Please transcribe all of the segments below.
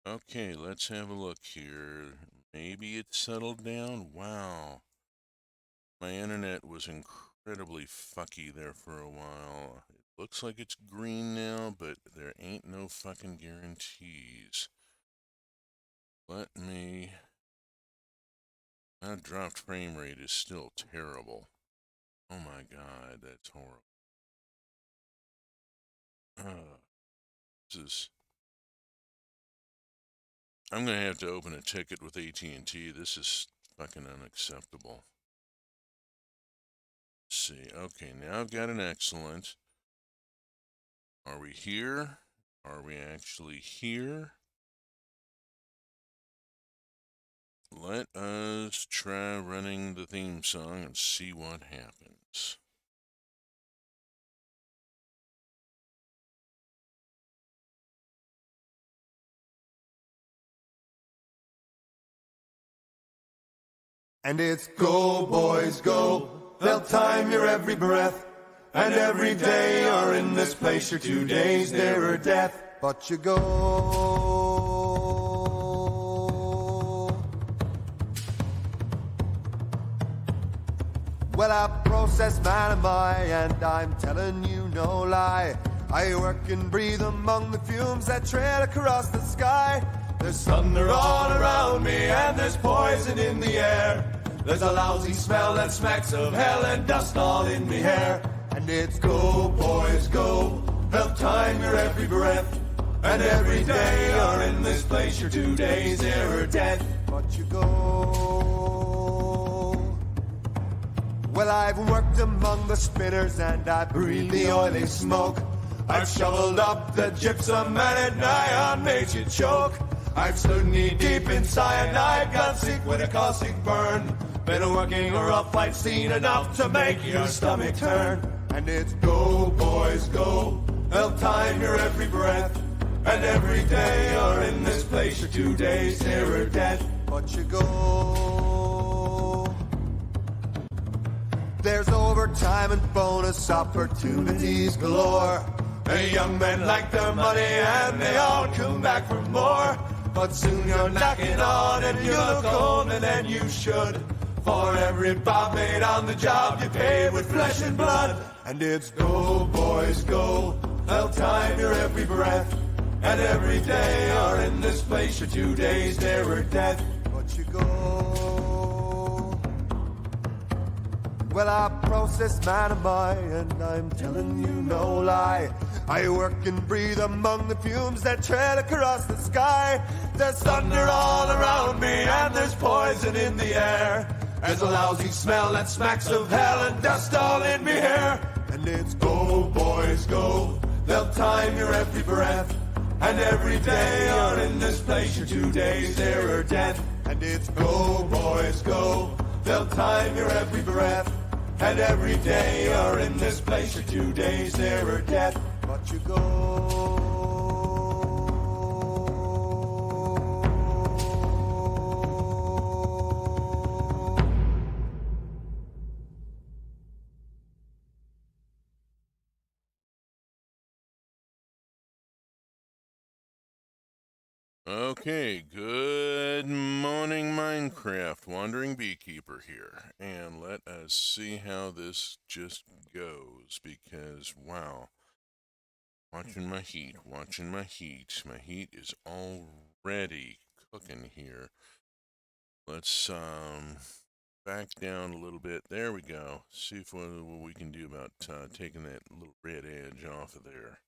Okay, let's have a look here. Maybe it's settled down. Wow. My internet was incredibly fucky there for a while. It looks like it's green now, but there ain't no fucking guarantees. Let me. That dropped frame rate is still terrible. Oh my god, that's horrible. This is. I'm gonna have to open a ticket with AT&T. This is fucking unacceptable. Let's see. Okay, now I've got an excellent. Are we here? Are we actually here? Let us try running the theme song and see what happens. And it's go, boys, go. They'll time your every breath. And every day you're in this place, you're 2 days nearer death. But you go. Well, I process man am I, and I'm telling you no lie. I work and breathe among the fumes that trail across the sky. There's thunder all around me, and there's poison in the air. There's a lousy smell that smacks of hell and dust all in me hair. And it's go, boys, go. They'll time your every breath. And every day you're in this place, you're 2 days nearer death. But you go. Well, I've worked among the spinners and I breathe the oily smoke. I've shoveled up the gypsum and it nigh on made you choke. I've stood knee deep in cyanide, got sick with a caustic burn. Been working a rough fight, seen enough to make your stomach turn. And it's go, boys, go. They'll time your every breath. And every day you're in this place, you're 2 days nearer death. But you go. There's overtime and bonus opportunities galore. The young men like their money and they all come back for more. But soon you're knocking on and you look older than you should. For every bob made on the job you paid with flesh and blood. And it's go, boys, go. They'll time your every breath. And every day you're in this place, you're 2 days nearer death. But you go. Well, I process man am I, and I'm telling you no lie. I work and breathe among the fumes that trail across the sky. There's thunder all around me, and there's poison in the air. There's a lousy smell that smacks of hell and dust all in me hair. And it's go, boys, go. They'll time your every breath. And every day you're in this place, you're 2 days nearer death. And it's go, boys, go. They'll time your every breath. And every day you're in this place, you're 2 days nearer death. But you go. Okay, good morning, Minecraft. Wandering Beekeeper here. And let us see how this just goes, because, wow. Watching my heat. My heat is already cooking here. Let's, back down a little bit. There we go. See if what we can do about taking that little red edge off of there.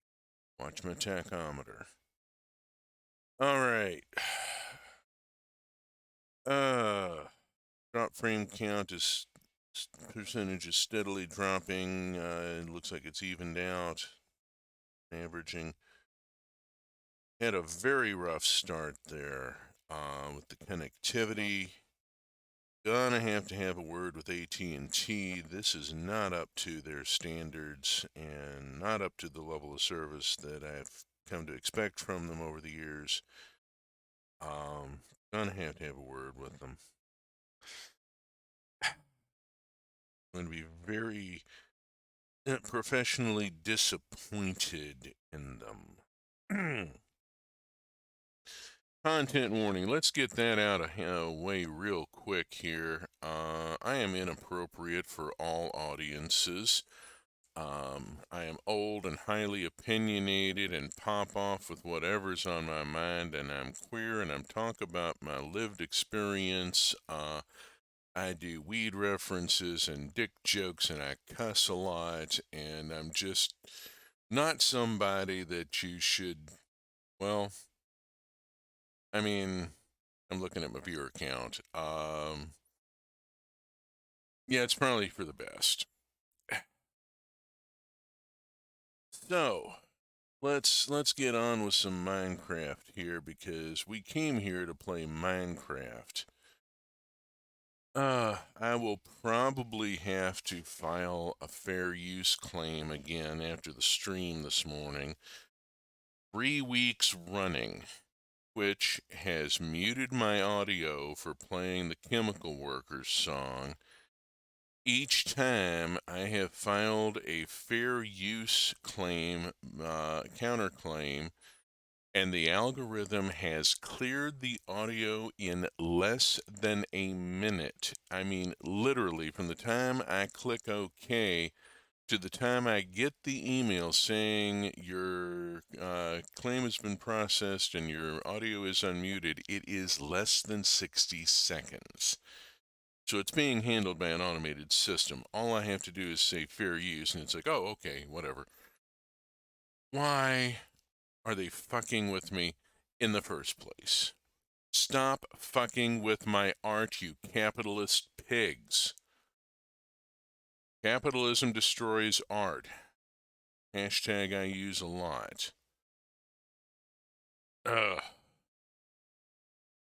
Watch my tachometer. All right. Drop frame count is percentage is steadily dropping. It looks like it's evened out. Averaging. Had a very rough start there with the connectivity. Gonna have to have a word with AT&T. This is not up to their standards and not up to the level of service that I've come to expect from them over the years. Gonna have to have a word with them. I'm gonna be very professionally disappointed in them. content warning. Let's get that out of way real quick here. I am inappropriate for all audiences. I am old and highly opinionated and pop off with whatever's on my mind, and I'm queer and I'm talk about my lived experience. I do weed references and dick jokes and I cuss a lot, and I'm just not somebody that you should, well, I mean, I'm looking at my viewer count. Yeah, it's probably for the best. So, let's get on with some Minecraft here because we came here to play Minecraft. I will probably have to file a fair use claim again after the stream this morning. 3 weeks running, which has muted my audio for playing the Chemical Workers song. Each time I have filed a fair use claim, counterclaim, and the algorithm has cleared the audio in less than a minute. I mean, literally, from the time I click OK to the time I get the email saying your claim has been processed and your audio is unmuted, it is less than 60 seconds. So it's being handled by an automated system. All I have to do is say fair use, and it's like, oh, okay, whatever. Why are they fucking with me in the first place? Stop fucking with my art, you capitalist pigs. Capitalism destroys art. Hashtag I use a lot. Ugh.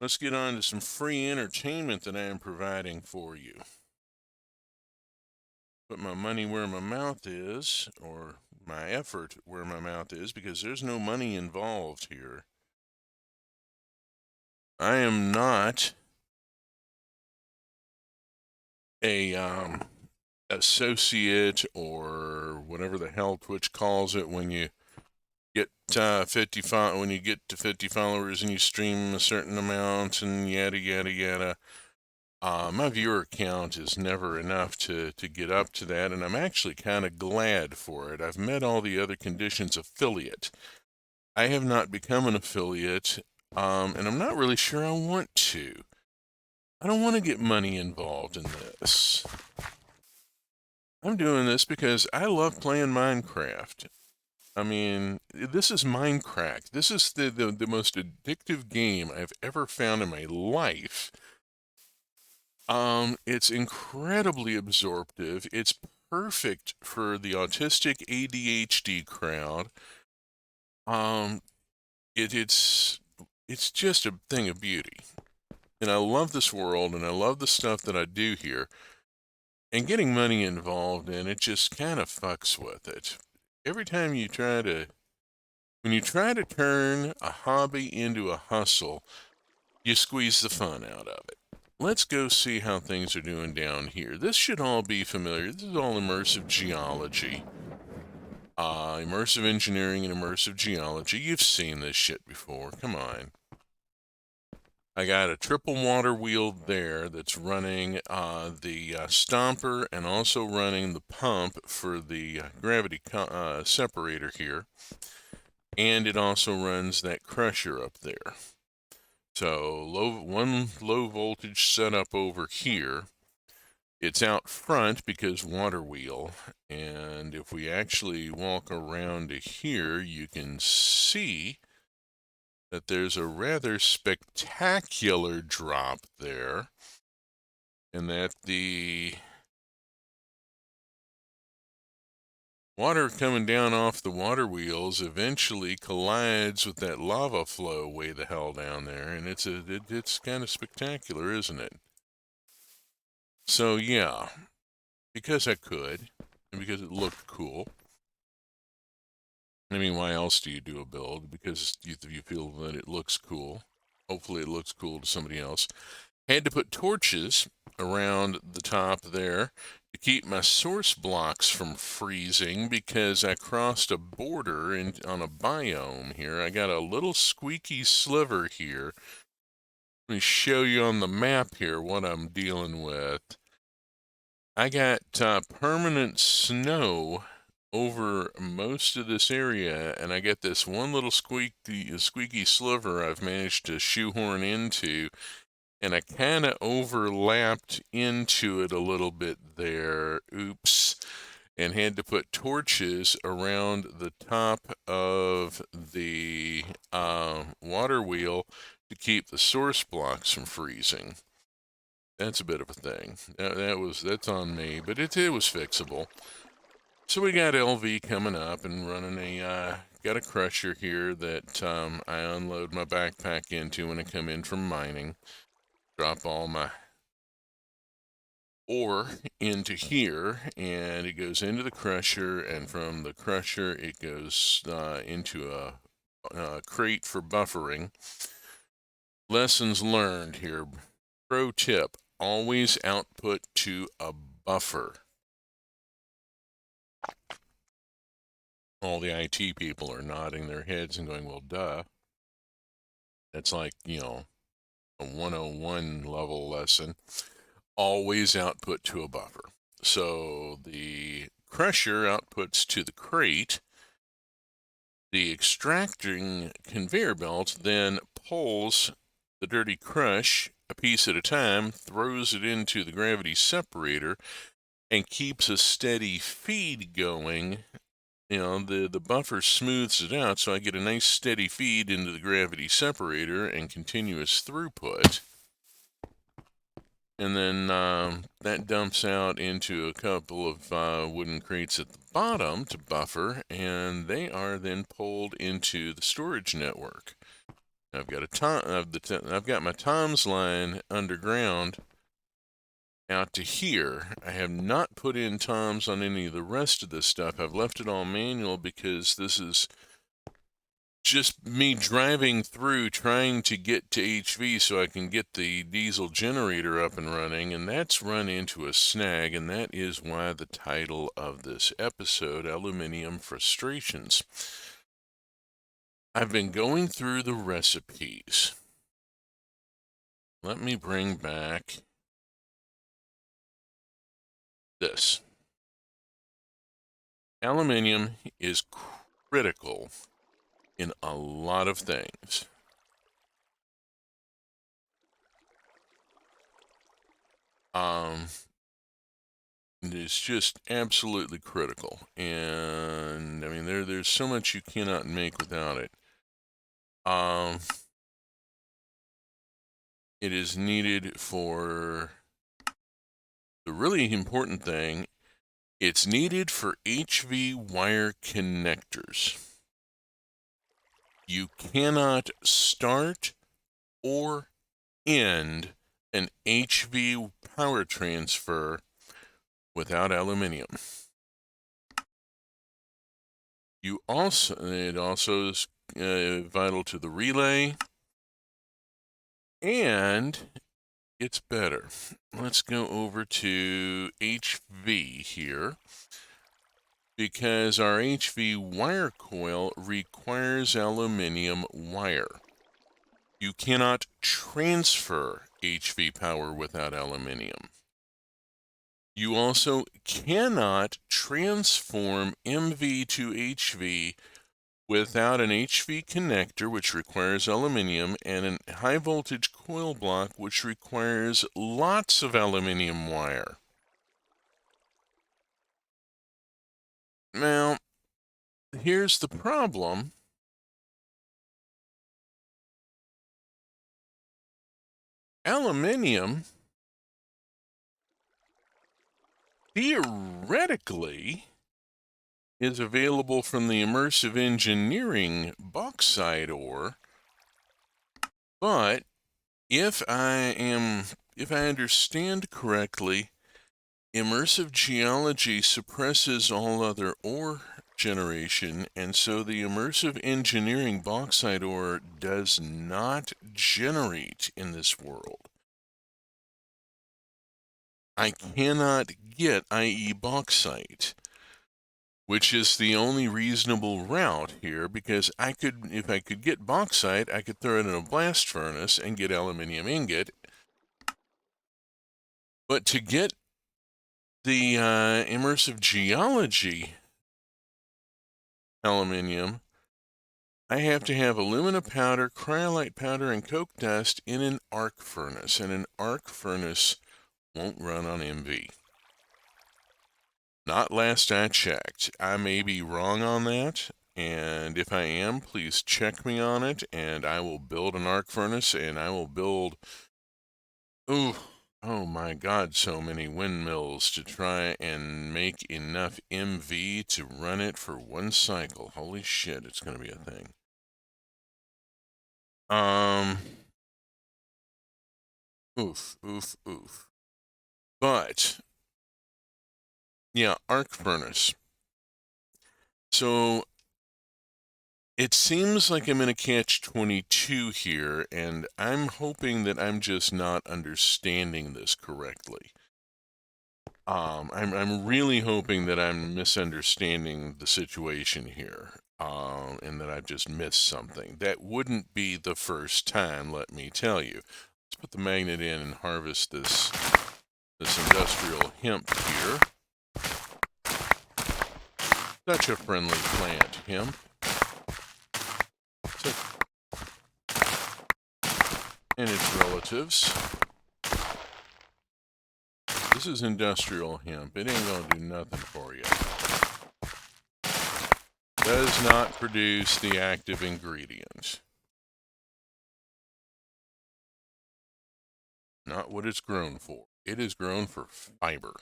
Let's get on to some free entertainment that I am providing for you. Put my money where my mouth is, or my effort where my mouth is, because there's no money involved here. I am not a associate or whatever the hell Twitch calls it when you get 50 when you get to 50 followers and you stream a certain amount and yada yada yada. My viewer count is never enough to get up to that, and I'm actually kind of glad for it. I've met all the other conditions affiliate. I have not become an affiliate, and I'm not really sure I want to. I don't want to get money involved in this. I'm doing this because I love playing Minecraft. I mean, this is Minecraft. This is the most addictive game I've ever found in my life. It's incredibly absorptive. It's perfect for the autistic ADHD crowd. It's just a thing of beauty. And I love this world, and I love the stuff that I do here. And getting money involved in it just kind of fucks with it. Every time when you try to turn a hobby into a hustle, you squeeze the fun out of it. Let's go see how things are doing down here. This should all be familiar. This is all immersive geology. Immersive engineering and immersive geology. You've seen this shit before. Come on. I got a triple water wheel there that's running the stomper and also running the pump for the gravity separator here. And it also runs that crusher up there. So one low voltage setup over here. It's out front because water wheel. And if we actually walk around to here, you can see that there's a rather spectacular drop there, and that the water coming down off the water wheels eventually collides with that lava flow way the hell down there, and it's kind of spectacular, isn't it? So yeah, because I could, and because it looked cool. I mean, why else do you do a build? Because you feel that it looks cool. Hopefully it looks cool to somebody else. Had to put torches around the top there to keep my source blocks from freezing because I crossed a border on a biome here. I got a little squeaky sliver here. Let me show you on the map here what I'm dealing with. I got permanent snow over most of this area, and I get this one little squeaky sliver I've managed to shoehorn into, and I kind of overlapped into it a little bit there. Oops. And had to put torches around the top of the water wheel to keep the source blocks from freezing. That's a bit of a thing. That's on me, but it was fixable. So we got LV coming up and running got a crusher here that I unload my backpack into when I come in from mining. Drop all my ore into here, and it goes into the crusher, and from the crusher it goes into a crate for buffering. Lessons learned here. Pro tip, always output to a buffer. All the IT people are nodding their heads and going, well, duh. That's like, a 101 level lesson. Always output to a buffer. So the crusher outputs to the crate. The extracting conveyor belt then pulls the dirty crush a piece at a time, throws it into the gravity separator, and keeps a steady feed going. The buffer smooths it out, so I get a nice steady feed into the gravity separator and continuous throughput. And then that dumps out into a couple of wooden crates at the bottom to buffer, and they are then pulled into the storage network. I've got my Tom's line underground out to here. I have not put in Toms on any of the rest of this stuff. I've left it all manual because this is just me driving through trying to get to HV so I can get the diesel generator up and running, and that's run into a snag, and that is why the title of this episode, Aluminium Frustrations. I've been going through the recipes. Let me bring back this. Aluminium is critical in a lot of things. It's just absolutely critical, and I mean there's so much you cannot make without it. It is needed for the really important thing. It's needed for HV wire connectors. You cannot start or end an HV power transfer without aluminium. It also is vital to the relay, and it's better. Let's go over to HV here, because our HV wire coil requires aluminium wire. You cannot transfer HV power without aluminium. You also cannot transform MV to HV without an HV connector, which requires aluminium, and a high voltage coil block, which requires lots of aluminium wire. Now, here's the problem. Aluminium theoretically is available from the immersive engineering bauxite ore, but if I understand correctly, immersive geology suppresses all other ore generation, and so the immersive engineering bauxite ore does not generate in this world. I cannot get IE bauxite, which is the only reasonable route here, because if I could get bauxite, I could throw it in a blast furnace and get aluminium ingot. But to get the immersive geology aluminium, I have to have alumina powder, cryolite powder, and coke dust in an arc furnace, and an arc furnace won't run on MV. Not last I checked. I may be wrong on that, and if I am, please check me on it, and I will build an arc furnace, and I will build, oh my god, so many windmills to try and make enough MV to run it for one cycle. Holy shit, it's gonna be a thing. Oof. But, yeah, arc furnace. So, it seems like I'm in a catch-22 here, and I'm hoping that I'm just not understanding this correctly. I'm really hoping that I'm misunderstanding the situation here, and that I've just missed something. That wouldn't be the first time, let me tell you. Let's put the magnet in and harvest this industrial hemp here. Such a friendly plant, hemp. And its relatives. This is industrial hemp. It ain't gonna do nothing for you. Does not produce the active ingredient. Not what it's grown for. It is grown for fiber.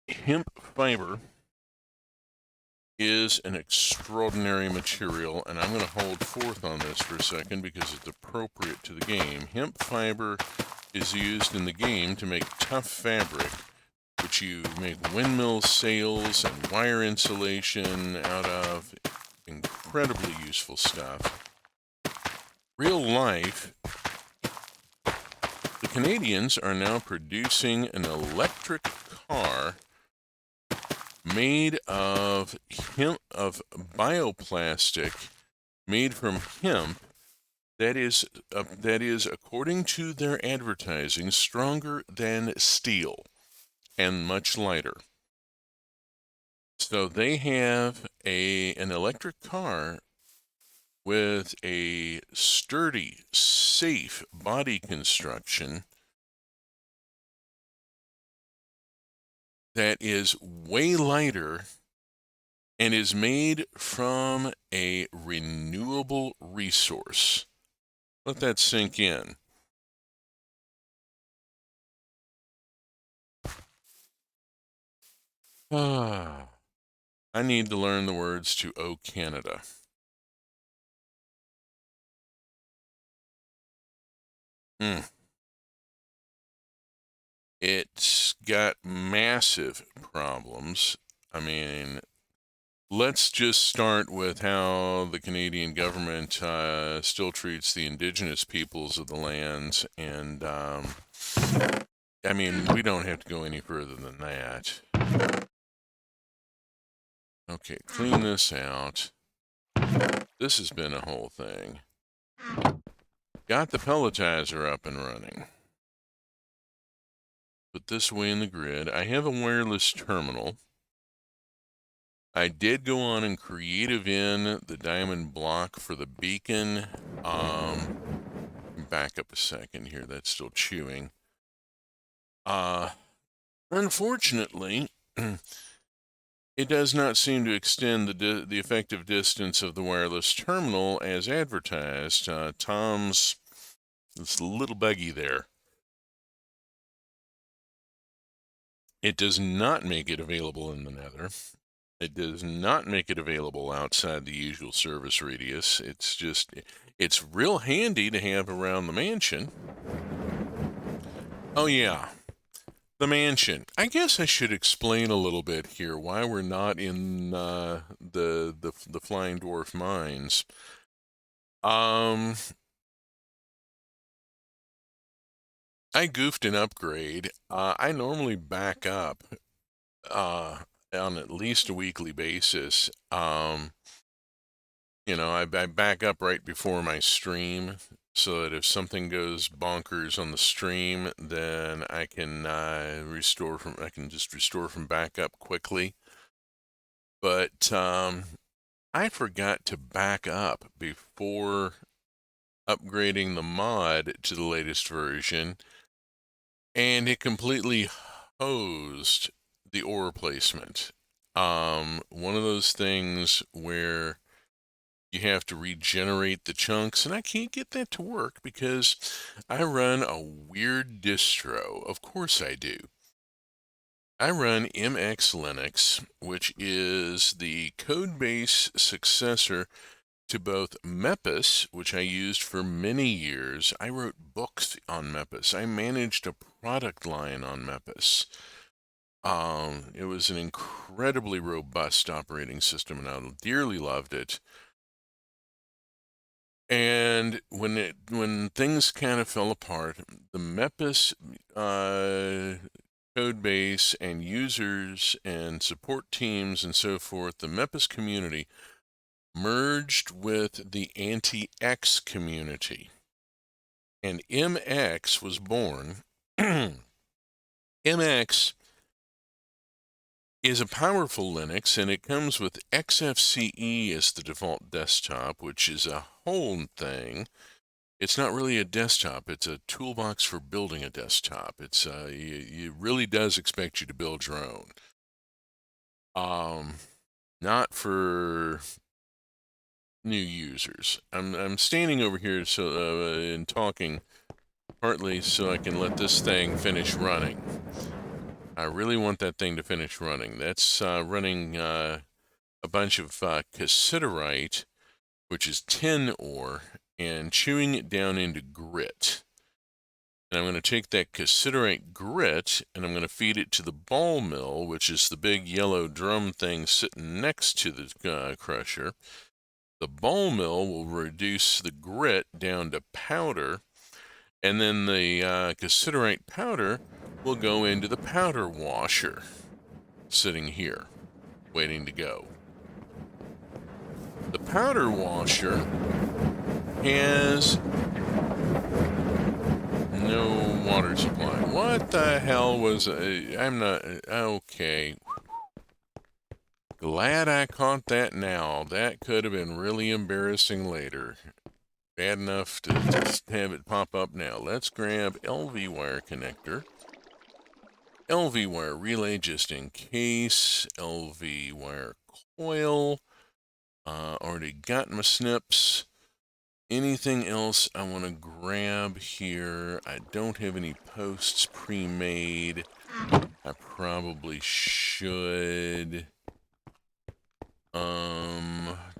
Hemp fiber is an extraordinary material, and I'm going to hold forth on this for a second because it's appropriate to the game. Hemp fiber is used in the game to make tough fabric, which you make windmill sails and wire insulation out of. Incredibly useful stuff. Real life, the Canadians are now producing an electric car made of bioplastic made from hemp that is, according to their advertising, stronger than steel and much lighter. So they have an electric car with a sturdy, safe body construction that is way lighter and is made from a renewable resource. Let that sink in. I need to learn the words to "Oh Canada." It's got massive problems. I mean, let's just start with how the Canadian government still treats the indigenous peoples of the lands. And, I mean, we don't have to go any further than that. Okay, clean this out. This has been a whole thing. Got the pelletizer up and running. Put this away in the grid. I have a wireless terminal. I did go on and creative in the diamond block for the beacon. Back up a second here. That's still chewing. Unfortunately, it does not seem to extend the effective distance of the wireless terminal as advertised. Tom's this little buggy there. It does not make it available in the Nether. It does not make it available outside the usual service radius. It's real handy to have around the mansion. Oh yeah, the mansion. I guess I should explain a little bit here why we're not in the Flying Dwarf mines. I goofed an upgrade. I normally back up on at least a weekly basis. I back up right before my stream so that if something goes bonkers on the stream, then I can I can just restore from backup quickly. But I forgot to back up before upgrading the mod to the latest version, and it completely hosed the ore placement. One of those things where you have to regenerate the chunks, and I can't get that to work because I run a weird distro. Of course I do. I run MX Linux, which is the codebase successor to both Mepis, which I used for many years. I wrote books on Mepis. I managed a product line on Mepis. It was an incredibly robust operating system, and I dearly loved it. And when things kind of fell apart, the Mepis code base and users and support teams and so forth, the Mepis community merged with the anti-X community. And MX was born. MX is a powerful Linux, and it comes with XFCE as the default desktop, which is a whole thing. It's not really a desktop. It's a toolbox for building a desktop. It really does expect you to build your own. Not for new users. I'm standing over here and talking partly so I can let this thing finish running. I really want that thing to finish running. That's running a bunch of cassiterite, which is tin ore, and chewing it down into grit. And I'm going to take that cassiterite grit and I'm going to feed it to the ball mill, which is the big yellow drum thing sitting next to the crusher. The ball mill will reduce the grit down to powder, and then the cassiterite powder will go into the powder washer, sitting here, waiting to go. The powder washer has no water supply. What the hell was... I'm not... Okay. Glad I caught that now. That could have been really embarrassing later. Bad enough to just have it pop up now. Let's grab LV wire connector. LV wire relay just in case. LV wire coil. Already got my snips. Anything else I want to grab here? I don't have any posts pre-made. I probably should.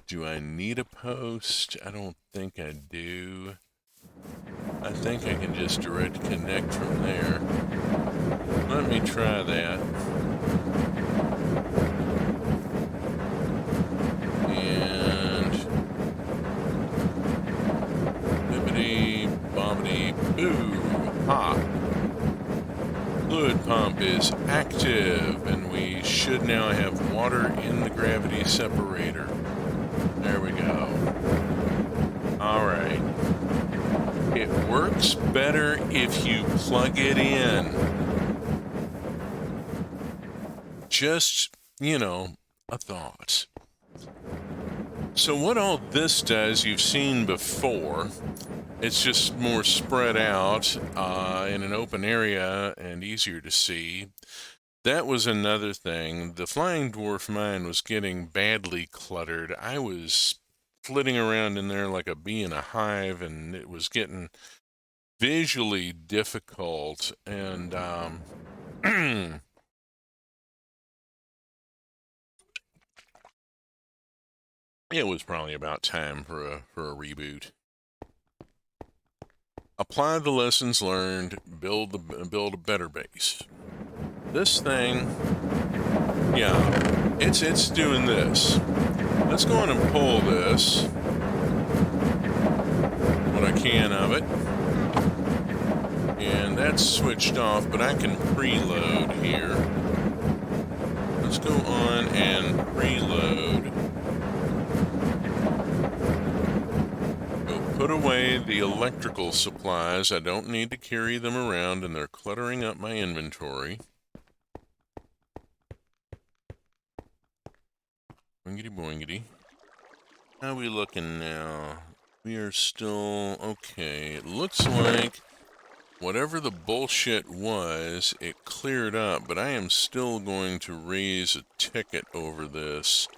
Do I need a post? I don't think I do. I think I can just direct connect from there. Let me try that. And bibbity bobbity boo. Ha! Fluid pump is active, and we should now have water in the gravity separator. There we go. Alright. It works better if you plug it in. Just, a thought. So what all this does, you've seen before. It's just more spread out in an open area and easier to see. That was another thing. The Flying Dwarf mine was getting badly cluttered. I was flitting around in there like a bee in a hive, and it was getting visually difficult. And it was probably about time for a reboot. Apply the lessons learned, build a better base. This thing, yeah, it's doing this. Let's go on and pull this, what I can of it, And that's switched off, but I can preload here. Let's go on and preload. Go put away the electrical supplies. I don't need to carry them around, and they're cluttering up my inventory. Boingity boingity. How we looking now? We are still okay. It looks like whatever the bullshit was, it cleared up, but I am still going to raise a ticket over this.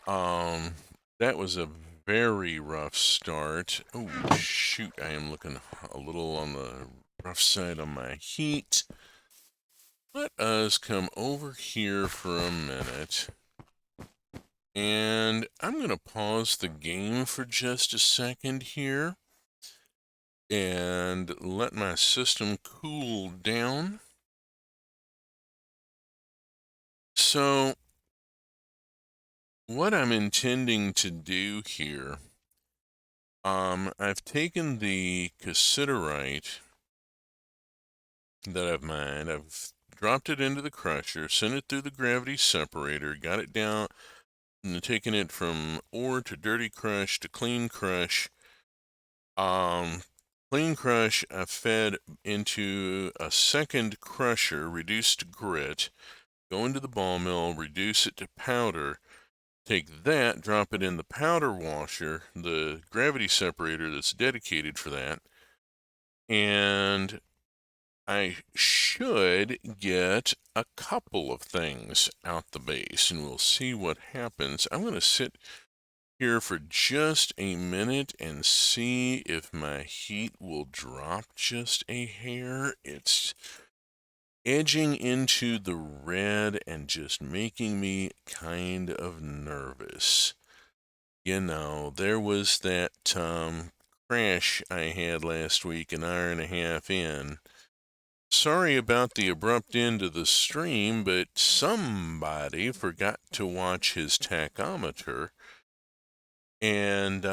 That was a very rough start. Oh, shoot, I am looking a little on the rough side on my heat. Let us come over here for a minute. And I'm going to pause the game for just a second here and let my system cool down. So, what I'm intending to do here, I've taken the cassiterite that I've mined, I've dropped it into the crusher, sent it through the gravity separator, got it down, and taken it from ore to dirty crush to clean crush. Clean crush, I fed into a second crusher, reduced to grit, go into the ball mill, reduce it to powder, take that, drop it in the powder washer, the gravity separator that's dedicated for that, and I should get a couple of things out the base, and we'll see what happens. I'm going to sit here for just a minute and see if my heat will drop just a hair. It's edging into the red and just making me kind of nervous. You know, there was that crash I had last week, an hour and a half in. Sorry about the abrupt end of the stream, but somebody forgot to watch his tachometer. And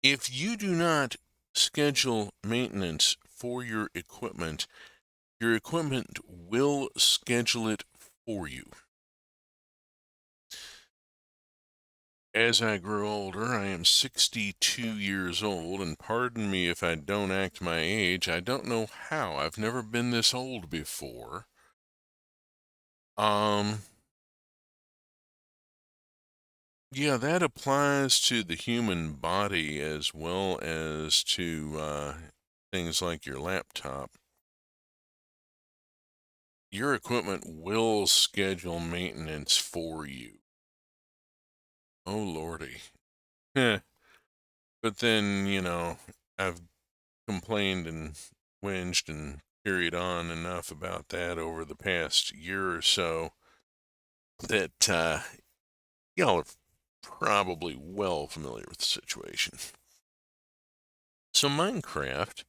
if you do not schedule maintenance for your equipment will schedule it for you. As I grow older, I am 62 years old, and pardon me if I don't act my age. I don't know how. I've never been this old before. Yeah, that applies to the human body as well as to things like your laptop. Your equipment will schedule maintenance for you. Oh, lordy. But then, you know, I've complained and whinged and carried on enough about that over the past year or so that y'all are probably well familiar with the situation. So Minecraft.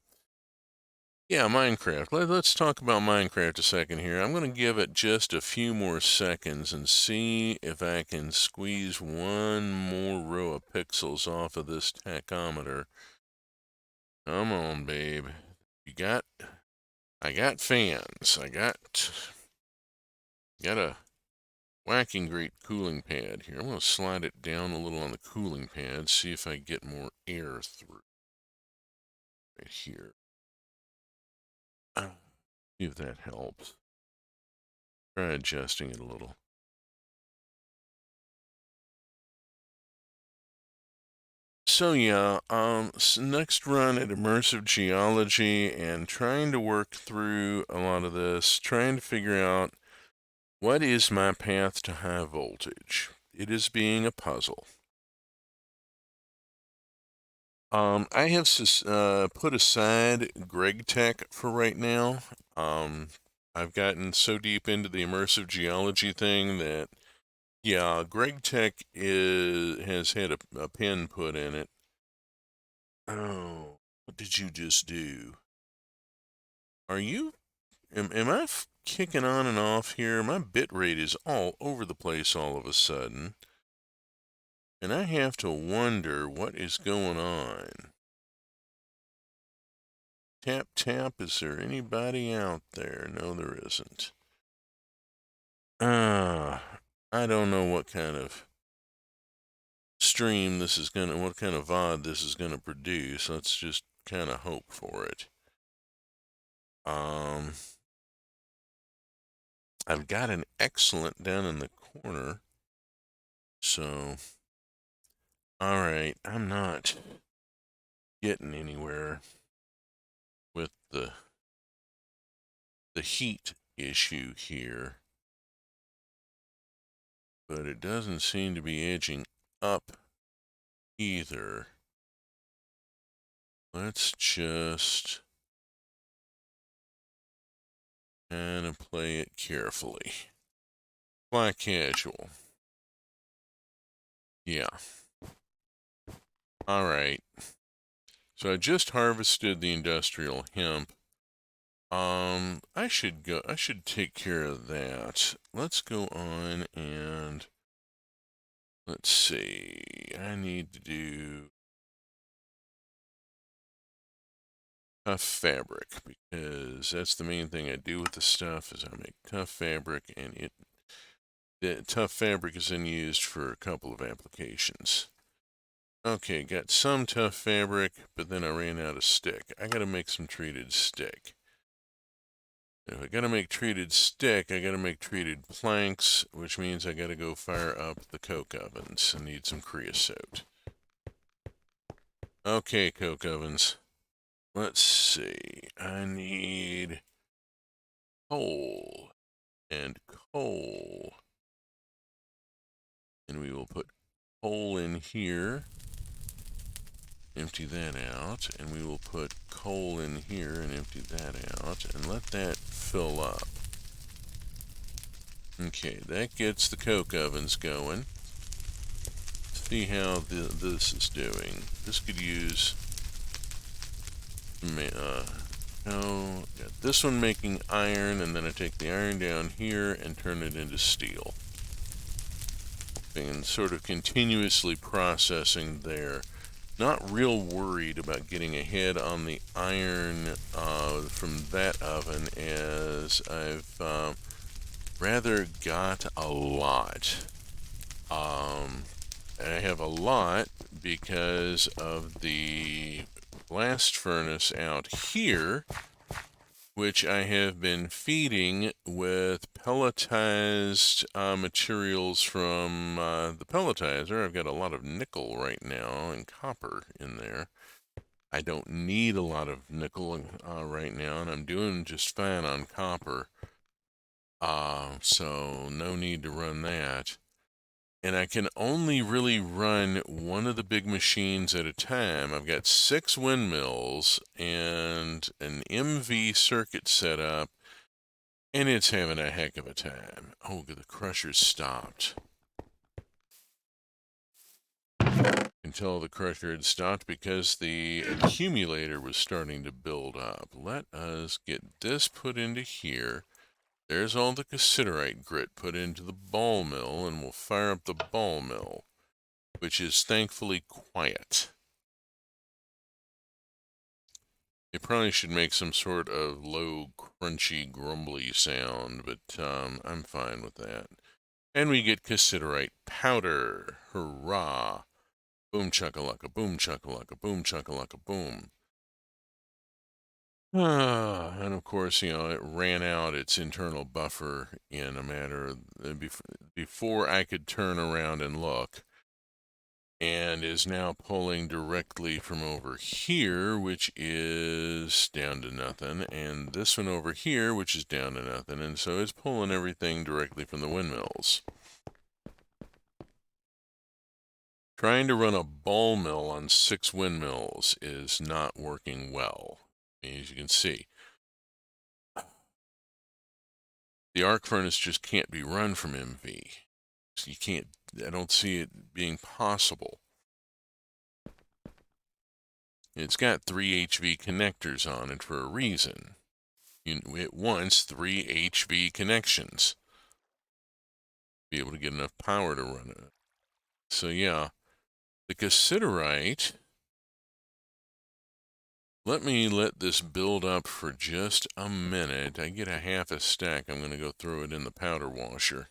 Yeah, Minecraft. Let's talk about Minecraft a second here. I'm going to give it just a few more seconds and see if I can squeeze one more row of pixels off of this tachometer. Come on, babe. I got fans. I got a whacking great cooling pad here. I'm going to slide it down a little on the cooling pad, see if I get more air through. Right here. See if that helps. Try adjusting it a little. So yeah, next run at Immersive Geology and trying to work through a lot of this, trying to figure out what is my path to high voltage. It is being a puzzle. I have put aside Greg Tech for right now. I've gotten so deep into the Immersive Geology thing that, yeah, Greg Tech has had a pin put in it. Oh, what did you just do? Are you, am I kicking on and off here? My bit rate is all over the place all of a sudden. And I have to wonder what is going on. Tap, tap. Is there anybody out there? No, there isn't. I don't know what kind of stream this is gonna, what kind of VOD this is gonna produce. Let's just kind of hope for it. I've got an excellent down in the corner. So, alright, I'm not getting anywhere with the heat issue here. But it doesn't seem to be edging up either. Let's just kind of play it carefully. Fly casual. Yeah. Alright. So I just harvested the industrial hemp. I should take care of that. Let's go on and let's see. I need to do tough fabric because that's the main thing I do with the stuff is I make tough fabric, and the tough fabric is then used for a couple of applications. Okay, got some tough fabric, but then I ran out of stick. I gotta make some treated stick. If I gotta make treated stick, I gotta make treated planks, which means I gotta go fire up the coke ovens. I need some creosote. Okay, coke ovens. Let's see. I need coal and coal. And we will put coal in here. Empty that out, and we will put coal in here and empty that out, and let that fill up. Okay, that gets the coke ovens going. See how this is doing. This could use, got this one making iron, and then I take the iron down here and turn it into steel. And sort of continuously processing there. Not real worried about getting ahead on the iron from that oven, as I've rather got a lot. I have a lot because of the blast furnace out here, which I have been feeding with pelletized materials from the pelletizer. I've got a lot of nickel right now and copper in there. I don't need a lot of nickel right now, and I'm doing just fine on copper. So no need to run that. And I can only really run one of the big machines at a time. I've got 6 windmills and an MV circuit set up, and it's having a heck of a time. Oh, the crusher's stopped. I can tell the crusher had stopped because the accumulator was starting to build up. Let us get this put into here. There's all the cassiterite grit put into the ball mill, and we'll fire up the ball mill, which is thankfully quiet. It probably should make some sort of low, crunchy, grumbly sound, but I'm fine with that. And we get cassiterite powder. Hurrah! Boom chakalaka, boom chakalaka, boom chakalaka, boom. And of course, you know, it ran out its internal buffer in a matter of, before I could turn around and look, and is now pulling directly from over here, which is down to nothing, and this one over here, which is down to nothing, and so it's pulling everything directly from the windmills. Trying to run a ball mill on 6 windmills is not working well, as you can see. The arc furnace just can't be run from MV. So you can't, I don't see it being possible. It's got 3 HV connectors on it for a reason. It wants 3 HV connections to be able to get enough power to run it. So yeah, the cassiterite Let me let this build up for just a minute. I get a half a stack. I'm going to go throw it in the powder washer.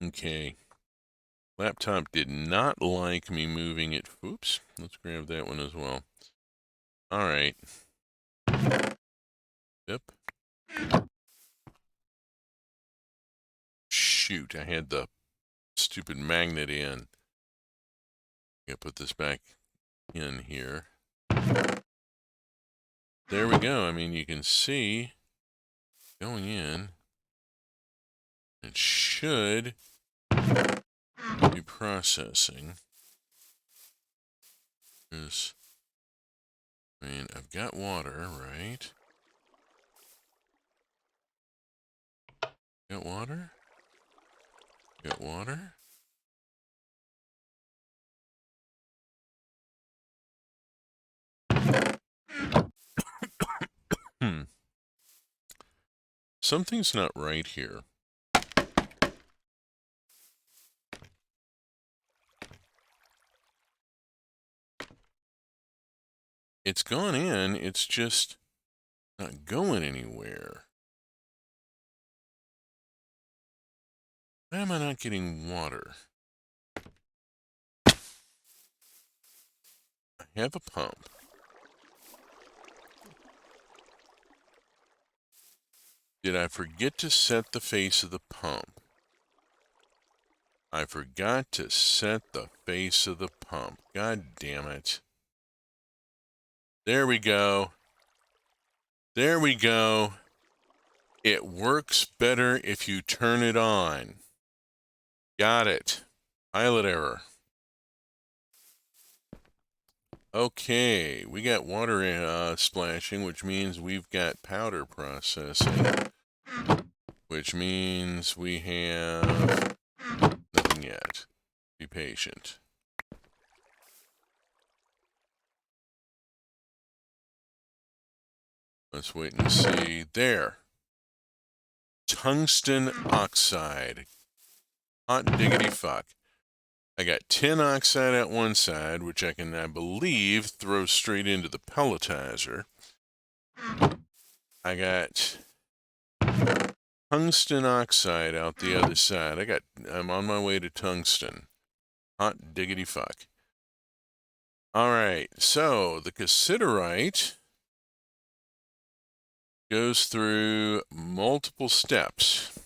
Okay. Laptop did not like me moving it. Oops. Let's grab that one as well. All right. Yep. Shoot, I had the stupid magnet in. Gotta put this back in here. There we go. I mean, you can see going in. It should be processing. I mean, I've got water, right? Got water? Got water? Something's not right here. It's gone in, it's just not going anywhere. Why am I not getting water? I have a pump. Did I forget to set the face of the pump? I forgot to set the face of the pump. God damn it. There we go. There we go. It works better if you turn it on. Got it. Pilot error. Okay, we got water splashing, which means we've got powder processing, which means we have nothing yet. Be patient. Let's wait and see. There. Tungsten oxide. Hot diggity fuck. I got tin oxide at one side, which I can, I believe, throw straight into the pelletizer. I got tungsten oxide out the other side. I'm on my way to tungsten. Hot diggity fuck. All right, so the cassiterite goes through multiple steps.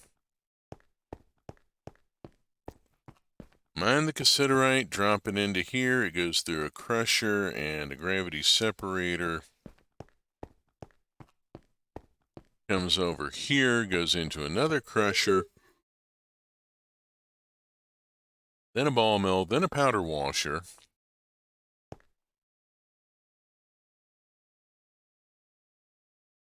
Mine the cassiterite, drop it into here. It goes through a crusher and a gravity separator. Comes over here, goes into another crusher. Then a ball mill, then a powder washer.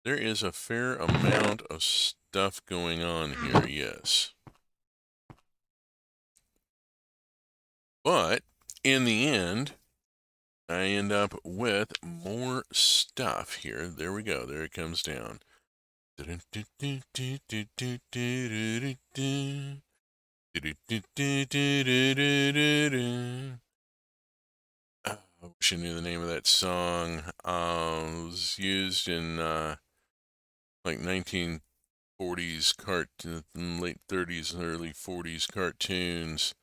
There is a fair amount of stuff going on here, yes. But in the end, I end up with more stuff here. There we go. There it comes down. I wish I knew the name of that song. It was used in like 1940s late 30s and early 40s cartoons.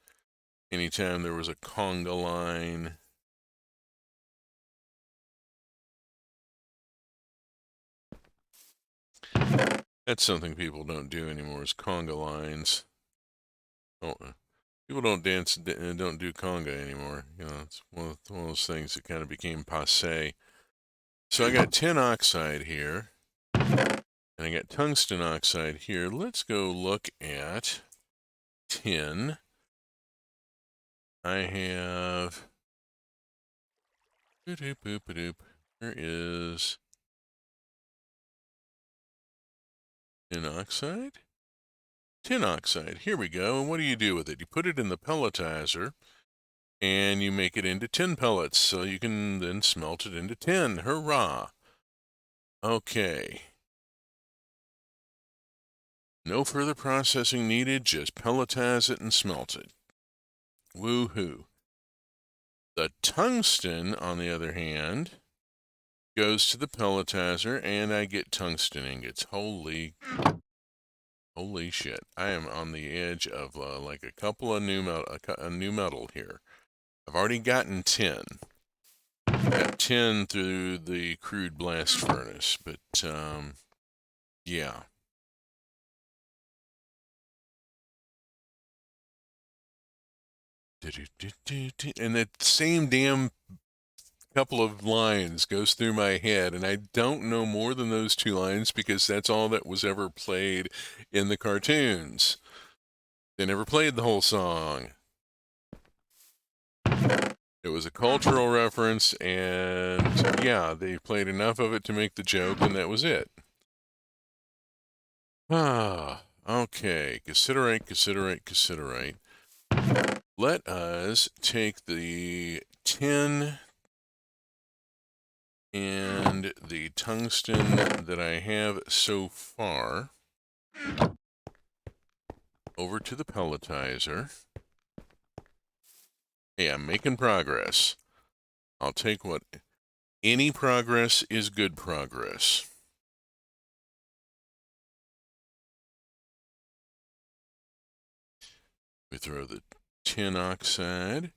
Anytime there was a conga line. That's something people don't do anymore, is conga lines. Oh, people don't dance, don't do conga anymore. You know, it's one of those things that kind of became passé. So I got tin oxide here, and I got tungsten oxide here. Let's go look at tin. I have... There is... tin oxide? Tin oxide. Here we go. And what do you do with it? You put it in the pelletizer, and you make it into tin pellets, so you can then smelt it into tin. Hurrah! Okay. No further processing needed, just pelletize it and smelt it. Woohoo. The tungsten, on the other hand, goes to the pelletizer, and I get tungsten ingots. Holy shit. I am on the edge of like a couple of a new metal here. I've already gotten 10. Got 10 through the crude blast furnace, but yeah. And that same damn couple of lines goes through my head, and I don't know more than those two lines because that's all that was ever played in the cartoons. They never played the whole song. It was a cultural reference, and yeah, they played enough of it to make the joke, and that was it. Okay. Considerate. Let us take the tin and the tungsten that I have so far over to the pelletizer. Hey, I'm making progress. I'll take what any progress is good progress. We throw the tin oxide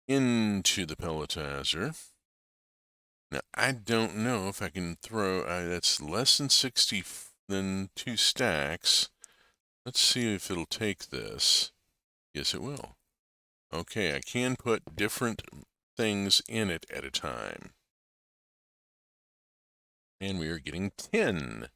into the pelletizer. Now, I don't know if I can throw, that's less than 60 than 2 stacks. Let's see if it'll take this. Yes, it will. Okay, I can put different things in it at a time. And we are getting 10.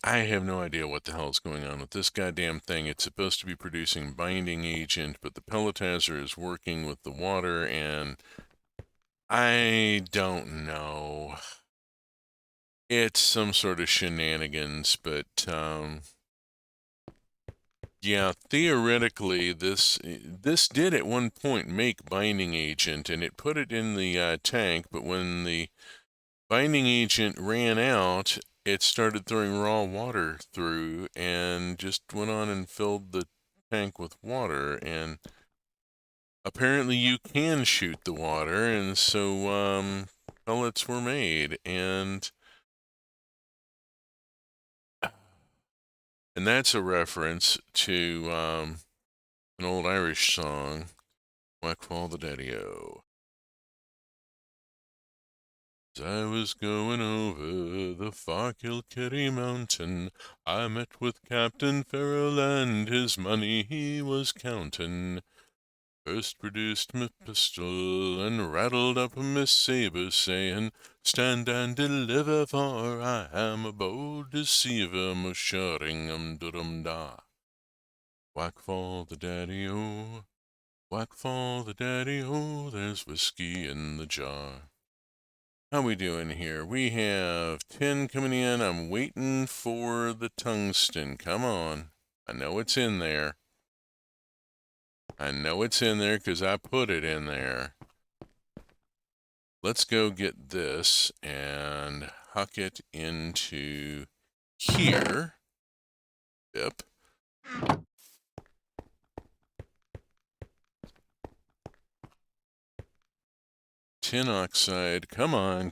I have no idea what the hell is going on with this goddamn thing. It's supposed to be producing binding agent, but the pelletizer is working with the water, and I don't know. It's some sort of shenanigans, but yeah, theoretically, this did at one point make binding agent, and it put it in the tank. But when the binding agent ran out, it started throwing raw water through, and just went on and filled the tank with water. And apparently, you can shoot the water, and so pellets were made, and that's a reference to an old Irish song, Whack-Fall the Daddy-O. As I was going over the far Kilkerry mountain, I met with Captain Farrell and his money he was counting. First produced me pistol and rattled up me saber, saying, "Stand and deliver, for I am a bold deceiver, mushering da. Whack fall the daddy-o, whack fall the daddy-o, there's whiskey in the jar." How we doing here? We have 10 coming in. I'm waiting for the tungsten. Come on. I know it's in there. I know it's in there because I put it in there. Let's go get this and huck it into here. Yep. Tin oxide. Come on.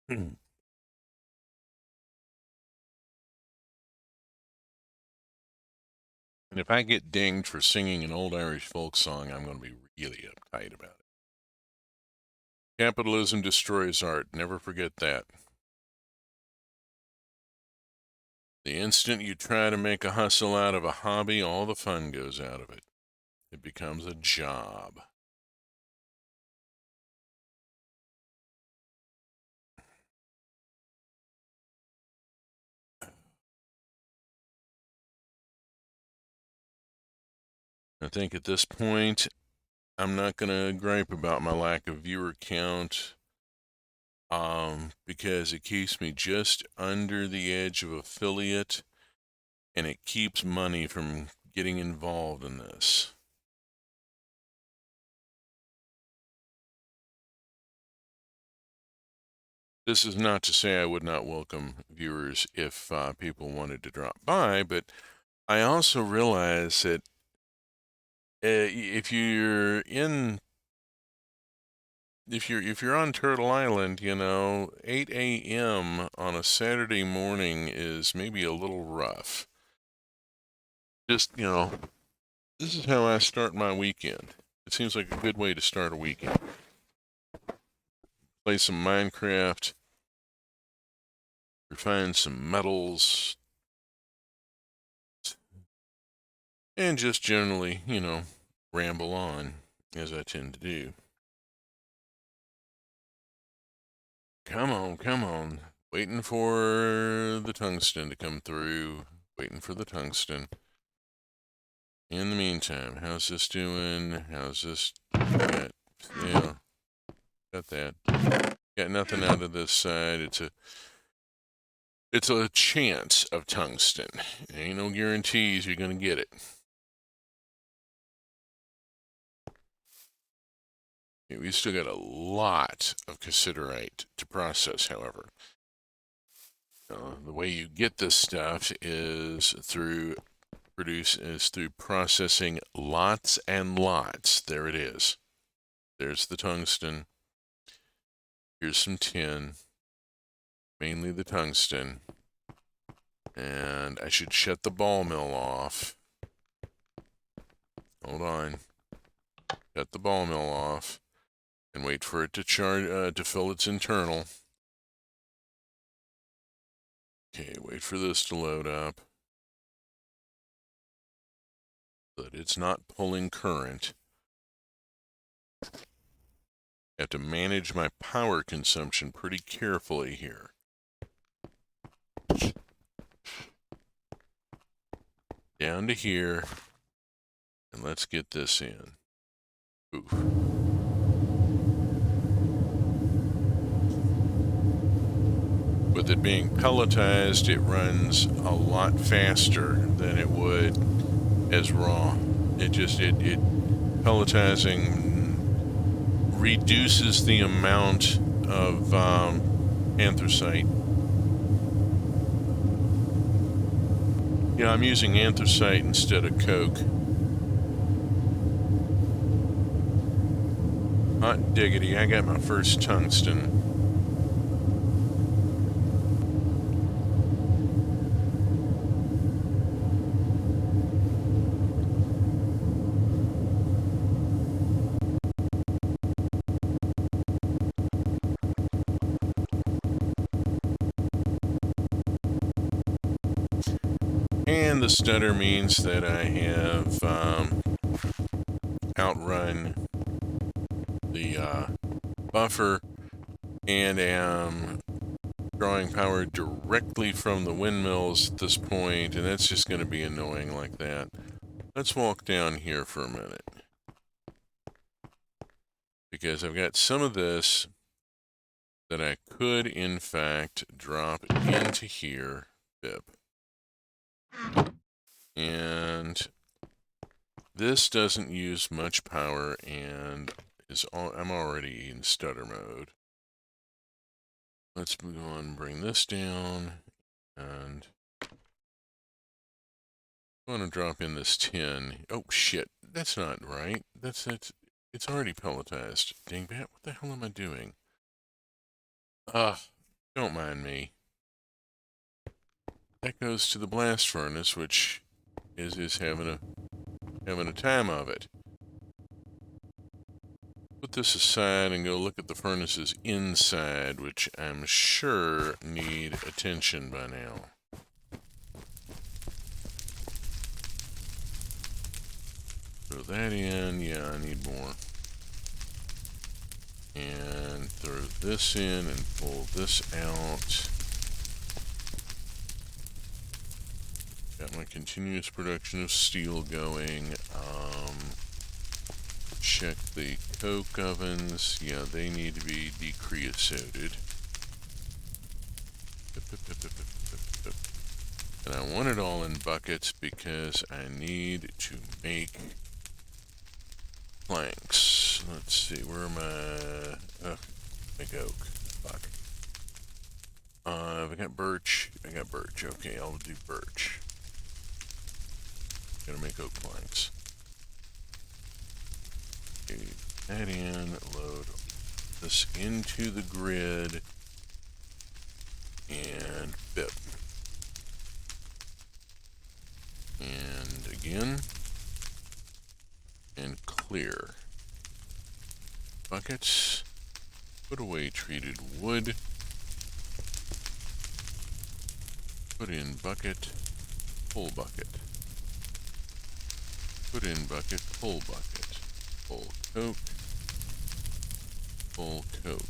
And if I get dinged for singing an old Irish folk song, I'm going to be really uptight about it. Capitalism destroys art. Never forget that. The instant you try to make a hustle out of a hobby, all the fun goes out of it. It becomes a job. I think at this point, I'm not going to gripe about my lack of viewer count, because it keeps me just under the edge of affiliate, and it keeps money from getting involved in this. This is not to say I would not welcome viewers if people wanted to drop by, but I also realize that if you're on Turtle Island, 8 a.m. on a Saturday morning is maybe a little rough. Just, this is how I start my weekend. It seems like a good way to start a weekend. Play some Minecraft, refine some metals, and just generally, ramble on, as I tend to do. Come on. Waiting for the tungsten to come through. Waiting for the tungsten. In the meantime, how's this doing? How's this? Got that. Got nothing out of this side. It's a chance of tungsten. Ain't no guarantees you're gonna get it. We still got a lot of cassiterite to process, however. The way you get this stuff is through processing lots and lots. There it is. There's the tungsten. Here's some tin. Mainly the tungsten. And I should shut the ball mill off. Hold on. Shut the ball mill off. And wait for it to fill its internal. Okay, wait for this to load up. But it's not pulling current. I have to manage my power consumption pretty carefully here. Down to here. And let's get this in. Oof. With it being pelletized, it runs a lot faster than it would as raw. It pelletizing reduces the amount of anthracite. I'm using anthracite instead of coke. Hot diggity, I got my first tungsten. And the stutter means that I have outrun the buffer and am drawing power directly from the windmills at this point, and that's just going to be annoying like that. Let's walk down here for a minute, because I've got some of this that I could in fact drop into here. Bip. And this doesn't use much power, and I'm already in stutter mode. Let's go on and bring this down, and I'm going to drop in this tin. Oh shit, that's not right. It's already pelletized. Dingbat, what the hell am I doing? Don't mind me. That goes to the blast furnace, which is having a time of it. Put this aside and go look at the furnaces inside, which I'm sure need attention by now. Throw that in. Yeah, I need more. And throw this in and pull this out. Got my continuous production of steel going. Check the coke ovens. Yeah, they need to be decreosoted. And I want it all in buckets because I need to make planks. Let's see, where am I? Make oak. Fuck. have I got birch? I got birch. Okay, I'll do birch. Gonna make oak planks. Okay, that in, load this into the grid, and bip. And again, and clear. Buckets, put away treated wood, put in bucket, full bucket. Put in bucket, full bucket, full coke, full coke.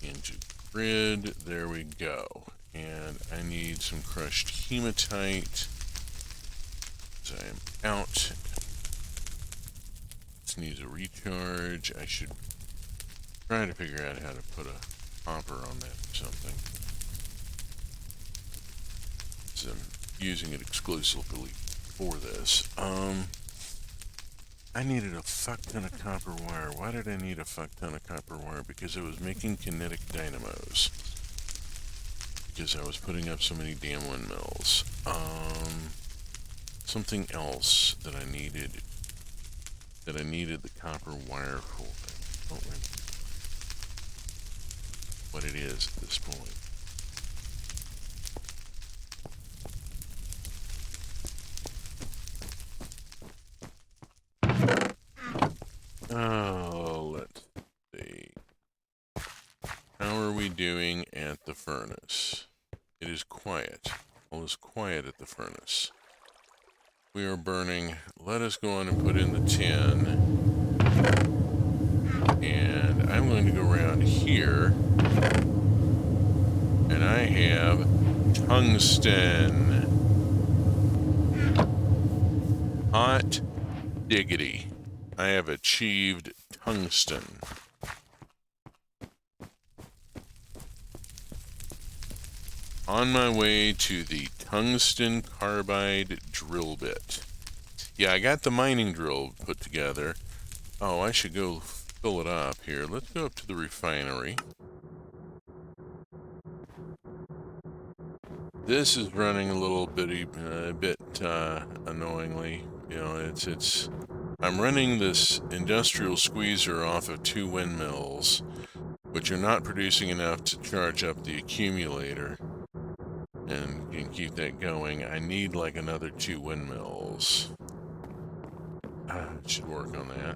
Into grid, there we go. And I need some crushed hematite. So I'm out. This needs a recharge. I should try to figure out how to put a hopper on that or something. So I'm using it exclusively for this. I needed a fuck ton of copper wire. Why did I need a fuck ton of copper wire? Because I was making kinetic dynamos. Because I was putting up so many damn windmills. Something else that I needed the copper wire for. I don't remember what it is at this point. Oh, let's see. How are we doing at the furnace? It is quiet. All is quiet at the furnace. We are burning. Let us go on and put in the tin. And I'm going to go around here. And I have tungsten. Hot diggity. I have achieved tungsten. On my way to the tungsten carbide drill bit. Yeah, I got the mining drill put together. Oh, I should go fill it up here. Let's go up to the refinery. This is running a little bit annoyingly. You know, I'm running this industrial squeezer off of 2 windmills, which are not producing enough to charge up the accumulator and can keep that going. I need like another 2 windmills. Should work on that.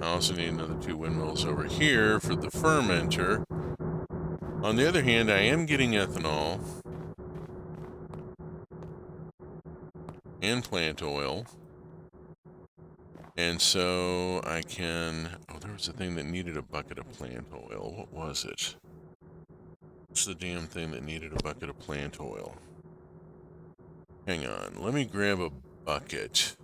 I also need another 2 windmills over here for the fermenter. On the other hand, I am getting ethanol and plant oil. And so I can... Oh, there was a thing that needed a bucket of plant oil. What was it? What's the damn thing that needed a bucket of plant oil? Hang on. Let me grab a bucket.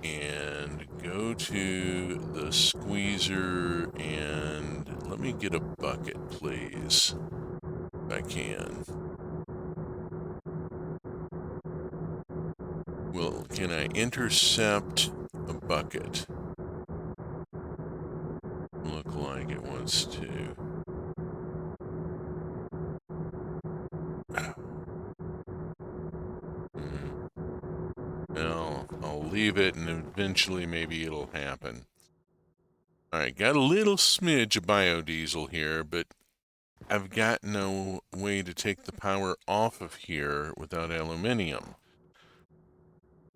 And go to the squeezer and let me get a bucket, please. If I can. Well, can I intercept a bucket? Look like it wants to. No, I'll leave it and eventually maybe it'll happen. Alright, got a little smidge of biodiesel here, but I've got no way to take the power off of here without aluminium.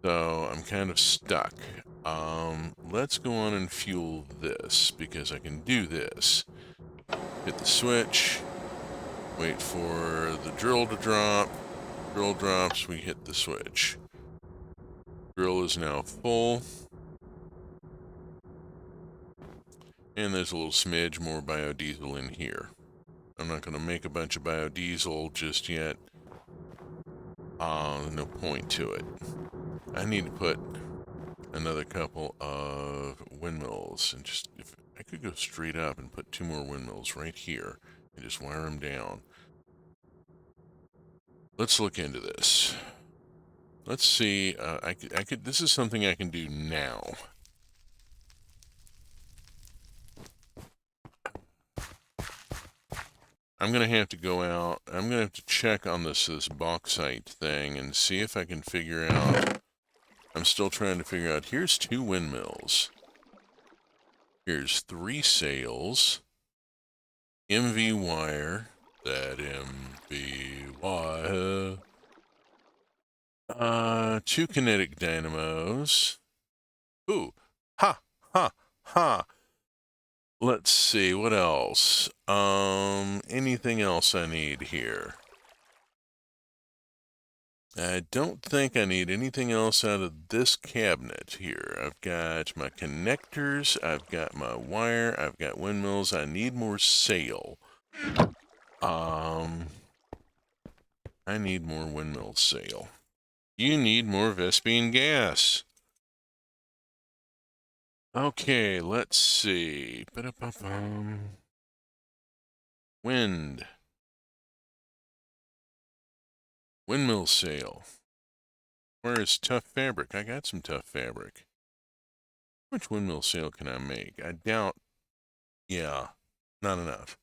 So I'm kind of stuck. Let's go on and fuel this, because I can do this. Hit the switch, wait for the drill to drop. Drill drops, we hit the switch. Drill is now full. And there's a little smidge more biodiesel in here. I'm not going to make a bunch of biodiesel just yet. No point to it. I need to put another couple of windmills, and just, if I could go straight up and put 2 more windmills right here and just wire them down. Let's look into this. Let's see, this is something I can do now. I'm going to have to go out. I'm going to have to check on this bauxite thing and see if I can figure out. I'm still trying to figure out. Here's 2 windmills. Here's 3 sails. MV wire. That MV wire. 2 kinetic dynamos. Ooh. Ha! Ha! Ha! Let's see, what else? Anything else I need here? I don't think I need anything else out of this cabinet here. I've got my connectors, I've got my wire, I've got windmills. I need more sail. I need more windmill sail. You need more Vespine gas. Okay, let's see. Wind. Windmill sail. Where is tough fabric? I got some tough fabric. How much windmill sail can I make? I doubt. Yeah, not enough.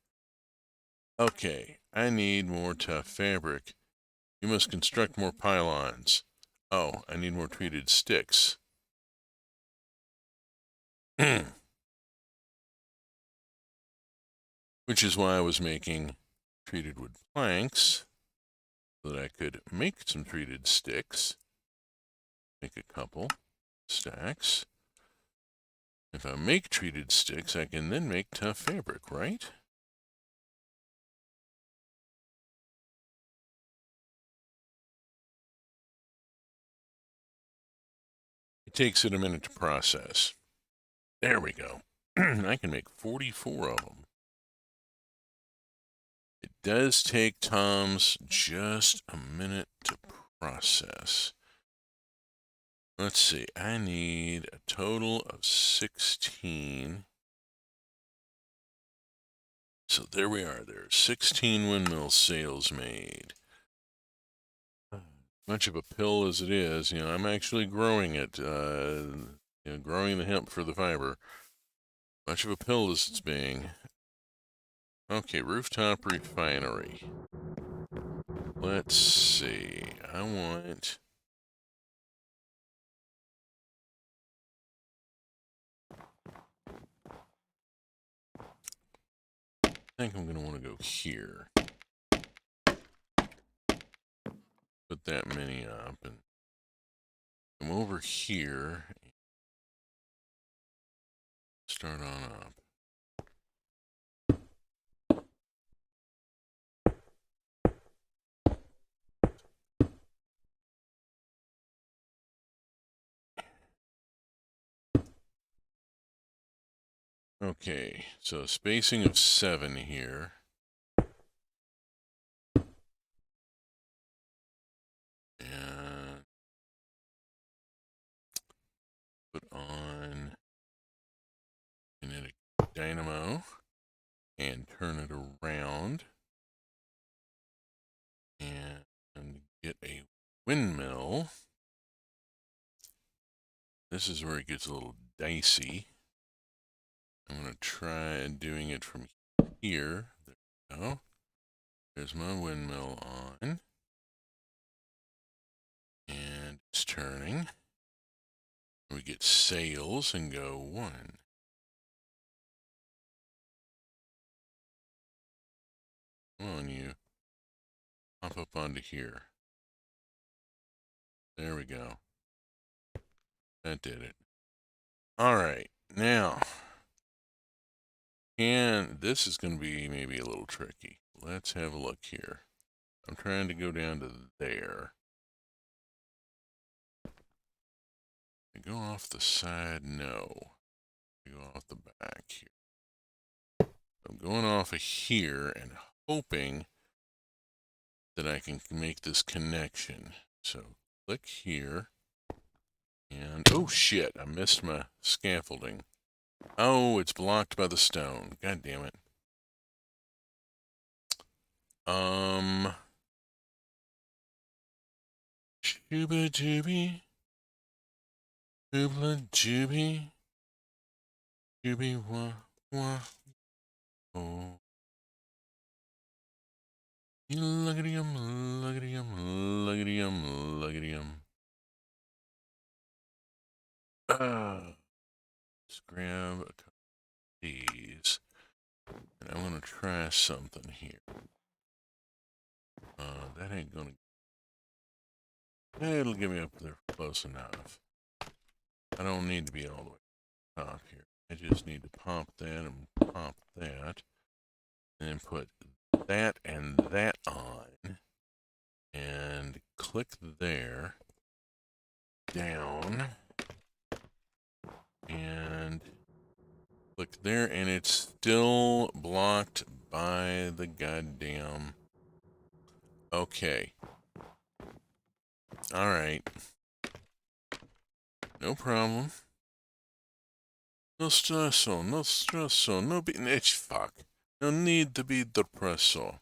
Okay, I need more tough fabric. You must construct more pylons. Oh, I need more treated sticks. Which is why I was making treated wood planks, so that I could make some treated sticks. Make a couple stacks. If I make treated sticks, I can then make tough fabric, right? It takes it a minute to process. There we go. I can make 44 of them. It does take Tom's just a minute to process. Let's see, I need a total of 16. So there we are. There are 16 windmill sails made. Much of a pill as it is, I'm actually growing it, growing the hemp for the fiber. Much of a pill as it's being. Okay, rooftop refinery. Let's see. I think I'm going to want to go here. Put that many up and come over here. Start on up. Okay, so spacing of 7 here. And put on kinetic dynamo and turn it around and get a windmill. This is where it gets a little dicey. I'm going to try doing it from here. There we go. There's my windmill on. And it's turning. We get sails and go 1. Come on, you. Hop up onto here. There we go. That did it. All right, now. And this is going to be maybe a little tricky. Let's have a look here. I'm trying to go down to there. I go off the side? No. I go off the back here. I'm going off of here and hoping that I can make this connection. So click here. And, oh shit, I missed my scaffolding. Oh, it's blocked by the stone. God damn it. Shooba dooby. Hoobla dooby. Dooby wah wah. Oh. Look at him, look at him, look at him, look at him. Let's grab a couple of these. And I'm going to try something here. That ain't going to... It'll get me up there close enough. I don't need to be all the way top here. I just need to pop that and pop that. And then put that and that on. And click there. Down. And click there. And it's still blocked by the goddamn... Okay. Alright. No problem. No stresso, no stresso, no be... It's fuck. No need to be depresso.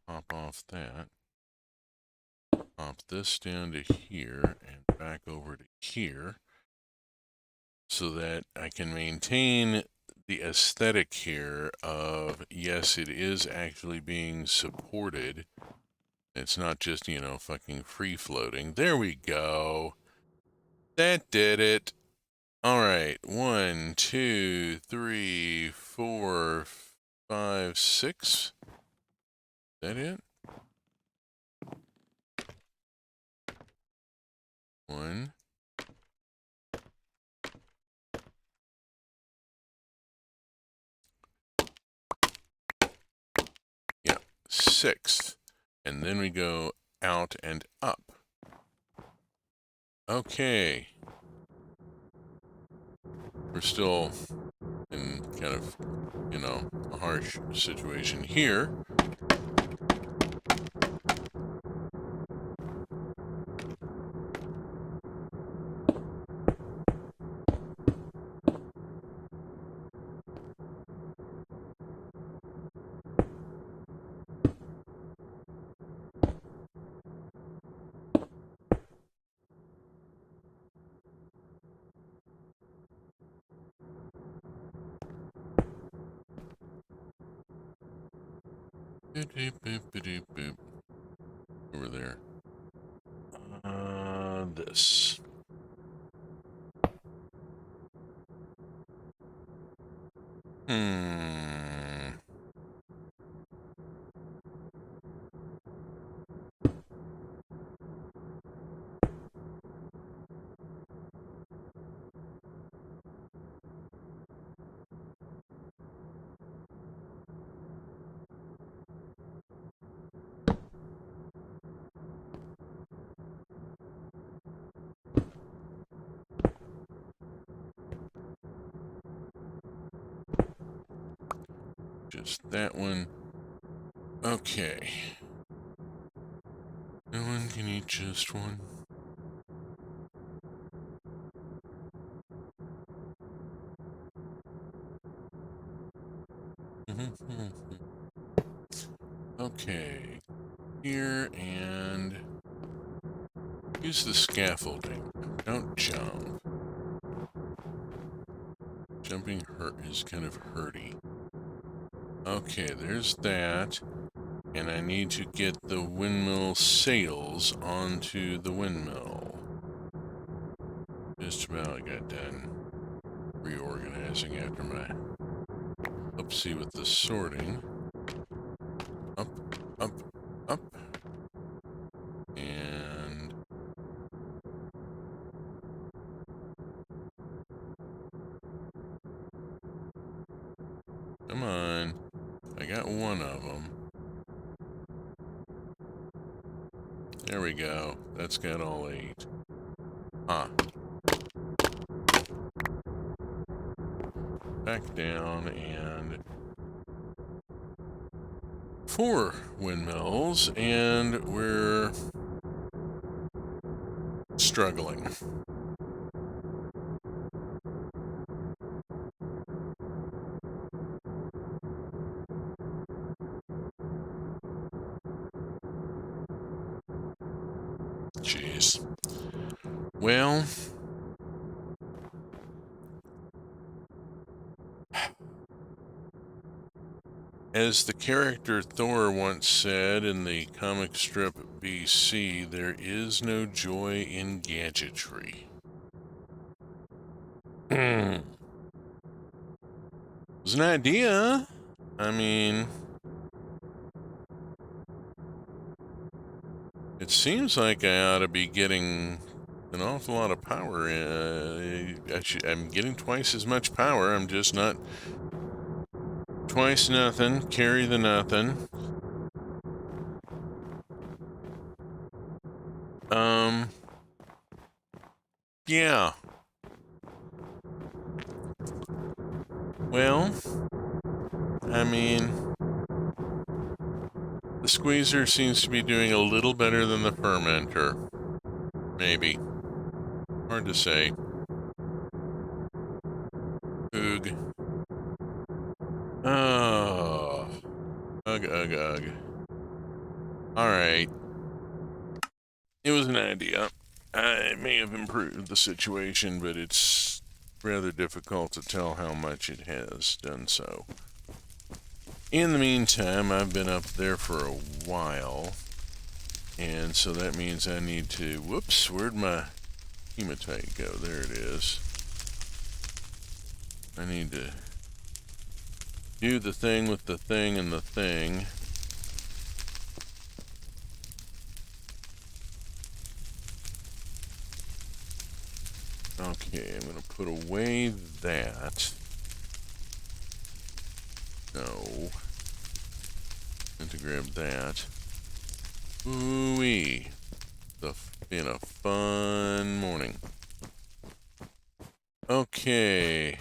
Pop off that. Pop this down to here and back over to here. So that I can maintain the aesthetic here of, yes, it is actually being supported. It's not just, you know, fucking free-floating. There we go. That did it. Alright, 1, 2, 3, 4, 5, 6. Is that it? 1. Yeah, 6. And then we go out and up. Okay. We're still in kind of, you know, a harsh situation here. Over there. This. Just that one. Okay. No one can eat just one. Okay. Here and use the scaffolding. Don't jump. Jumping is kind of hurty. Okay, there's that. And I need to get the windmill sails onto the windmill. Just about got done reorganizing after my oopsie with the sorting. Up, up, up. And come on. I got one of them. There we go. That's got all 8. Ah. Back down and 4 windmills, and we're struggling. Jeez. Well, As the character Thor once said in the comic strip BC, there is no joy in gadgetry. It was an idea. I mean, it seems like I ought to be getting an awful lot of power. I'm getting twice as much power. I'm just not twice nothing. Carry the nothing. Yeah. Well, I mean, the squeezer seems to be doing a little better than the fermenter. Maybe. Hard to say. Oog. Oh. Ugh, ugh, ugh. Alright. It was an idea. I may have improved the situation, but it's rather difficult to tell how much it has done so. In the meantime, I've been up there for a while, and so that means I need to... Whoops, where'd my hematite go? There it is. I need to do the thing with the thing and the thing. Okay, I'm going to put away that. No. And to grab that. Ooh-wee. Been a fun morning. Okay.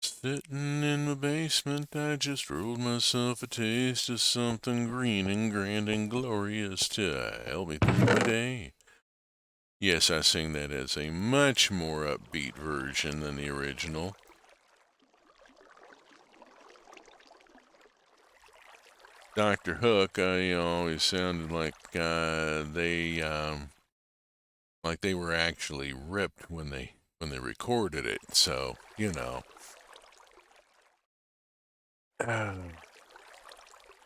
Sitting in my basement, I just rolled myself a taste of something green and grand and glorious to help me through the day. Yes, I sing that as a much more upbeat version than the original. Dr. Hook, always sounded like they were actually ripped when they recorded it. So, you know,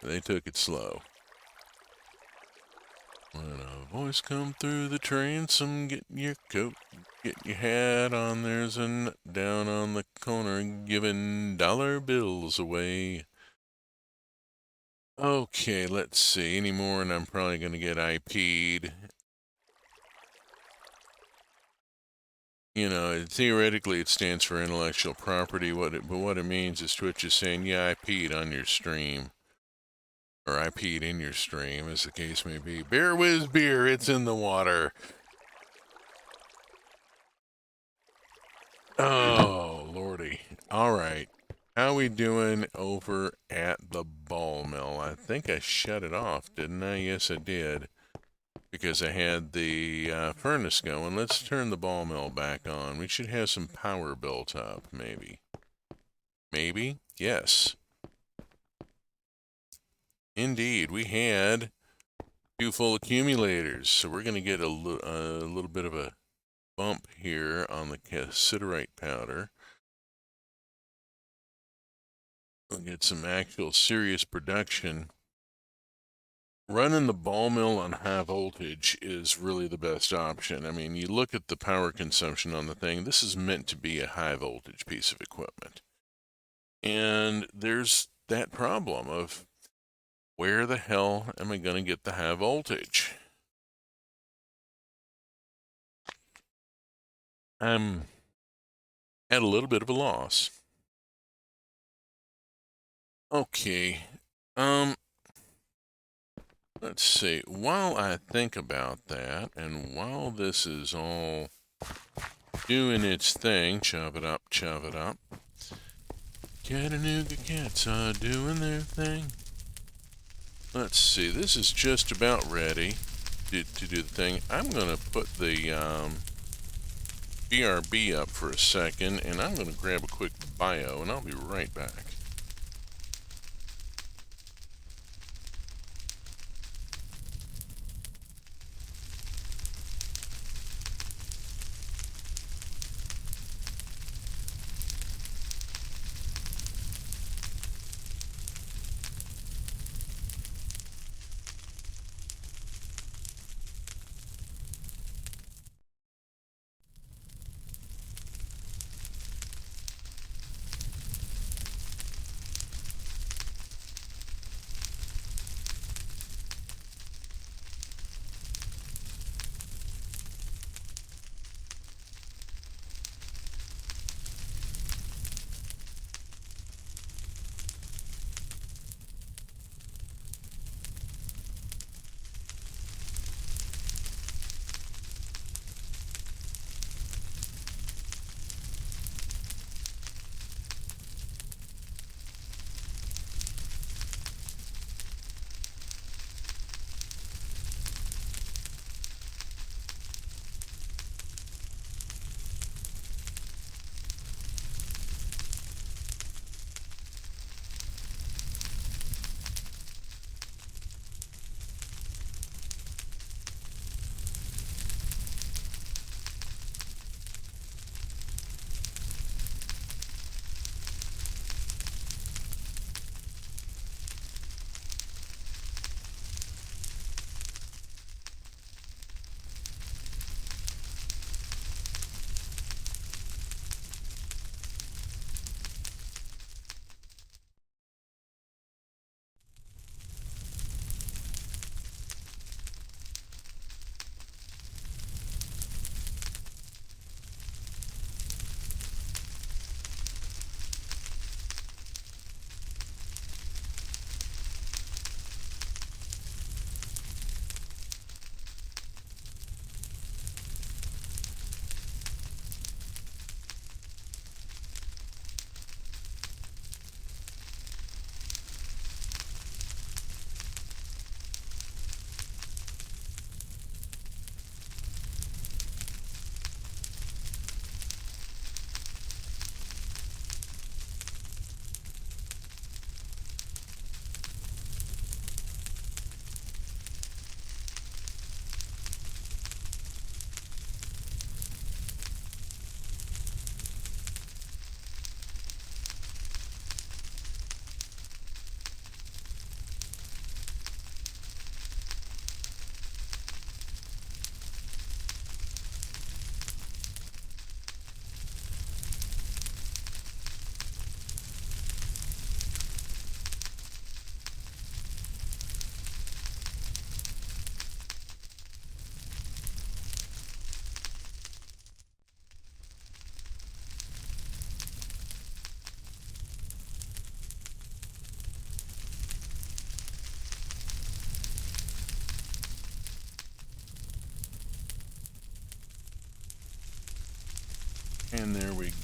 they took it slow. When a voice come through the transom, get your coat, get your hat on. There's a down on the corner giving dollar bills away. Okay, let's see. Any more and I'm probably going to get IP'd. You know, theoretically it stands for intellectual property, but what it means is Twitch is saying, yeah, I peed on your stream. Or I peed in your stream, as the case may be. Beer whiz beer, it's in the water. Oh, lordy. Alright. How we doing over at the ball mill? I think I shut it off, didn't I? Yes, I did. Because I had the furnace going. Let's turn the ball mill back on. We should have some power built up, maybe. Maybe? Yes. Indeed, we had 2 full accumulators, so we're going to get a little bit of a bump here on the cassiterite powder. We'll get some actual serious production. Running the ball mill on high voltage is really the best option. I mean, you look at the power consumption on the thing, this is meant to be a high voltage piece of equipment. And there's that problem of where the hell am I going to get the high voltage? I'm at a little bit of a loss. Okay, let's see. While I think about that, and while this is all doing its thing, chop it up, chop it up. Chattanooga cats are doing their thing. Let's see, this is just about ready to do the thing. I'm going to put the BRB up for a second, and I'm going to grab a quick bio, and I'll be right back.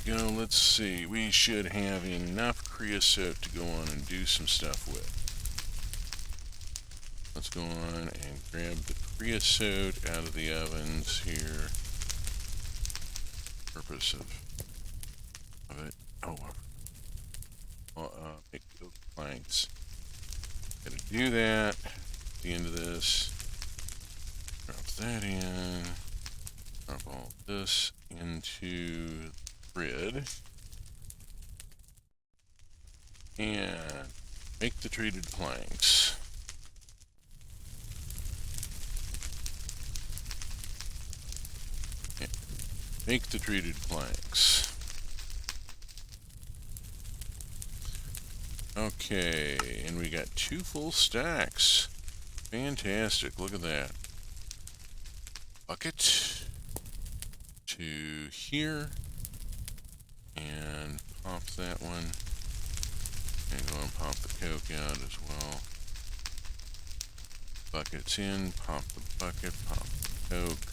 go. Let's see. We should have enough creosote to go on and do some stuff with. Let's go on and grab the creosote out of the ovens here. Purpose of it. Oh, make oak planks. Gotta do that. At the end of this, drop that in. Drop all this into the grid. And make the treated planks. Make the treated planks. Okay, and we got 2 full stacks. Fantastic, look at that. Bucket to here. And pop that one. And go and pop the coke out as well. Buckets in, pop the bucket, pop the coke.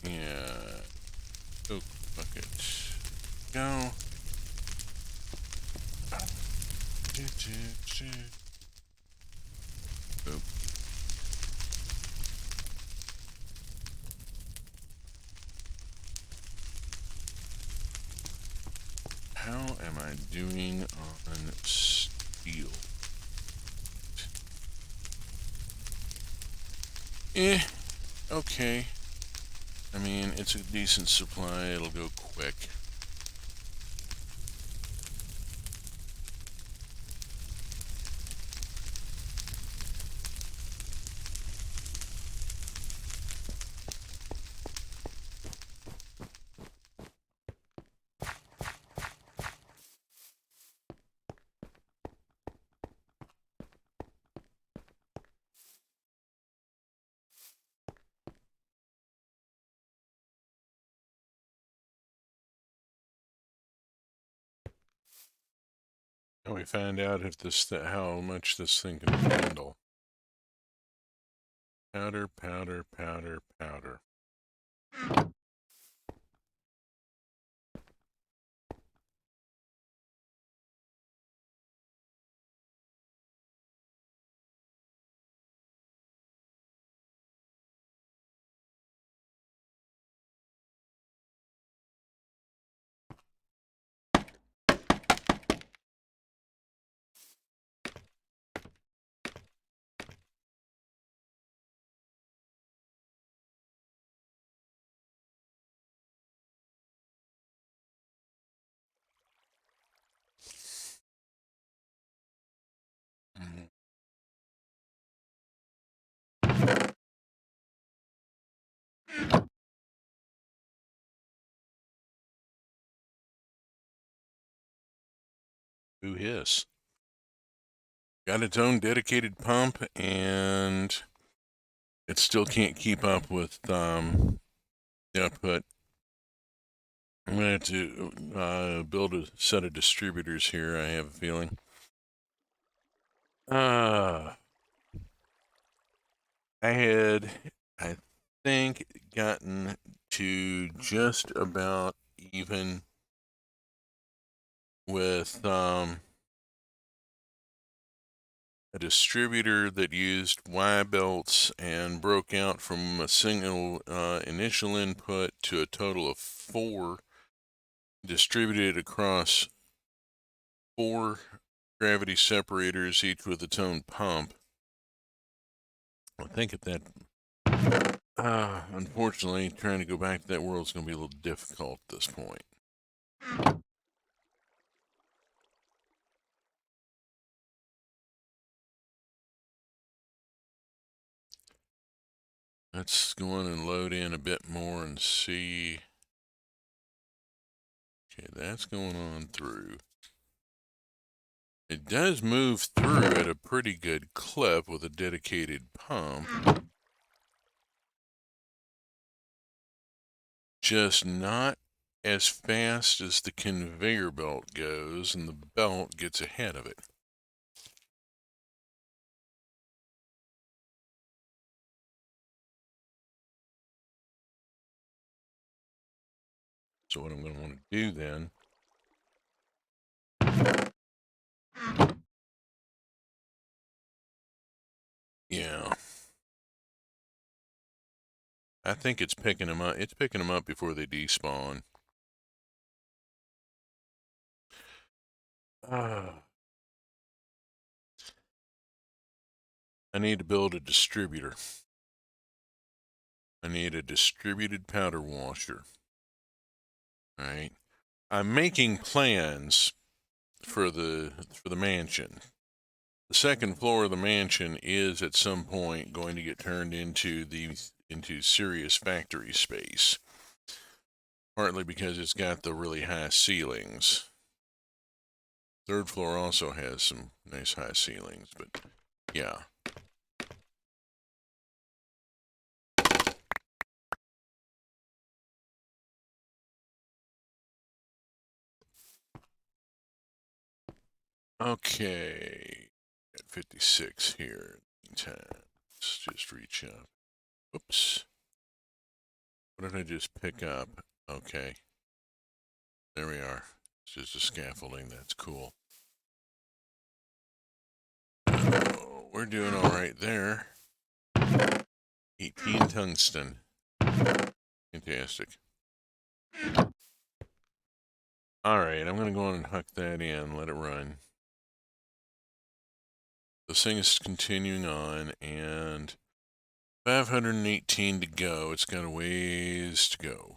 And coke bucket. Go. Oop. How am I doing on steel? Okay. I mean, it's a decent supply. It'll go quick. And we find out if how much this thing can handle. Powder, powder, powder, powder. Ooh, hiss. Got its own dedicated pump, and it still can't keep up with the output. I'm going to have to build a set of distributors here, I have a feeling. I had, I think, gotten to just about even with a distributor that used Y belts and broke out from a single initial input to a total of 4 distributed across 4 gravity separators, each with its own pump. I think at that, unfortunately, trying to go back to that world is going to be a little difficult at this point. Let's go on and load in a bit more and see. Okay, that's going on through. It does move through at a pretty good clip with a dedicated pump. Just not as fast as the conveyor belt goes, and the belt gets ahead of it. So what I'm going to want to do then, yeah, I think it's picking them up. It's picking them up before they despawn. I need to build a distributor. I need a distributed powder washer. All right. I'm making plans for the mansion. The second floor of the mansion is at some point going to get turned into serious factory space. Partly because it's got the really high ceilings. Third floor also has some nice high ceilings, but yeah. Okay, at 56 here. Meantime, let's just reach up. Oops. What did I just pick up? Okay. There we are. It's just a scaffolding. That's cool. Oh, we're doing all right there. 18 tungsten. Fantastic. All right, I'm going to go on and hook that in, let it run. This thing is continuing on, and 518 to go. It's got a ways to go.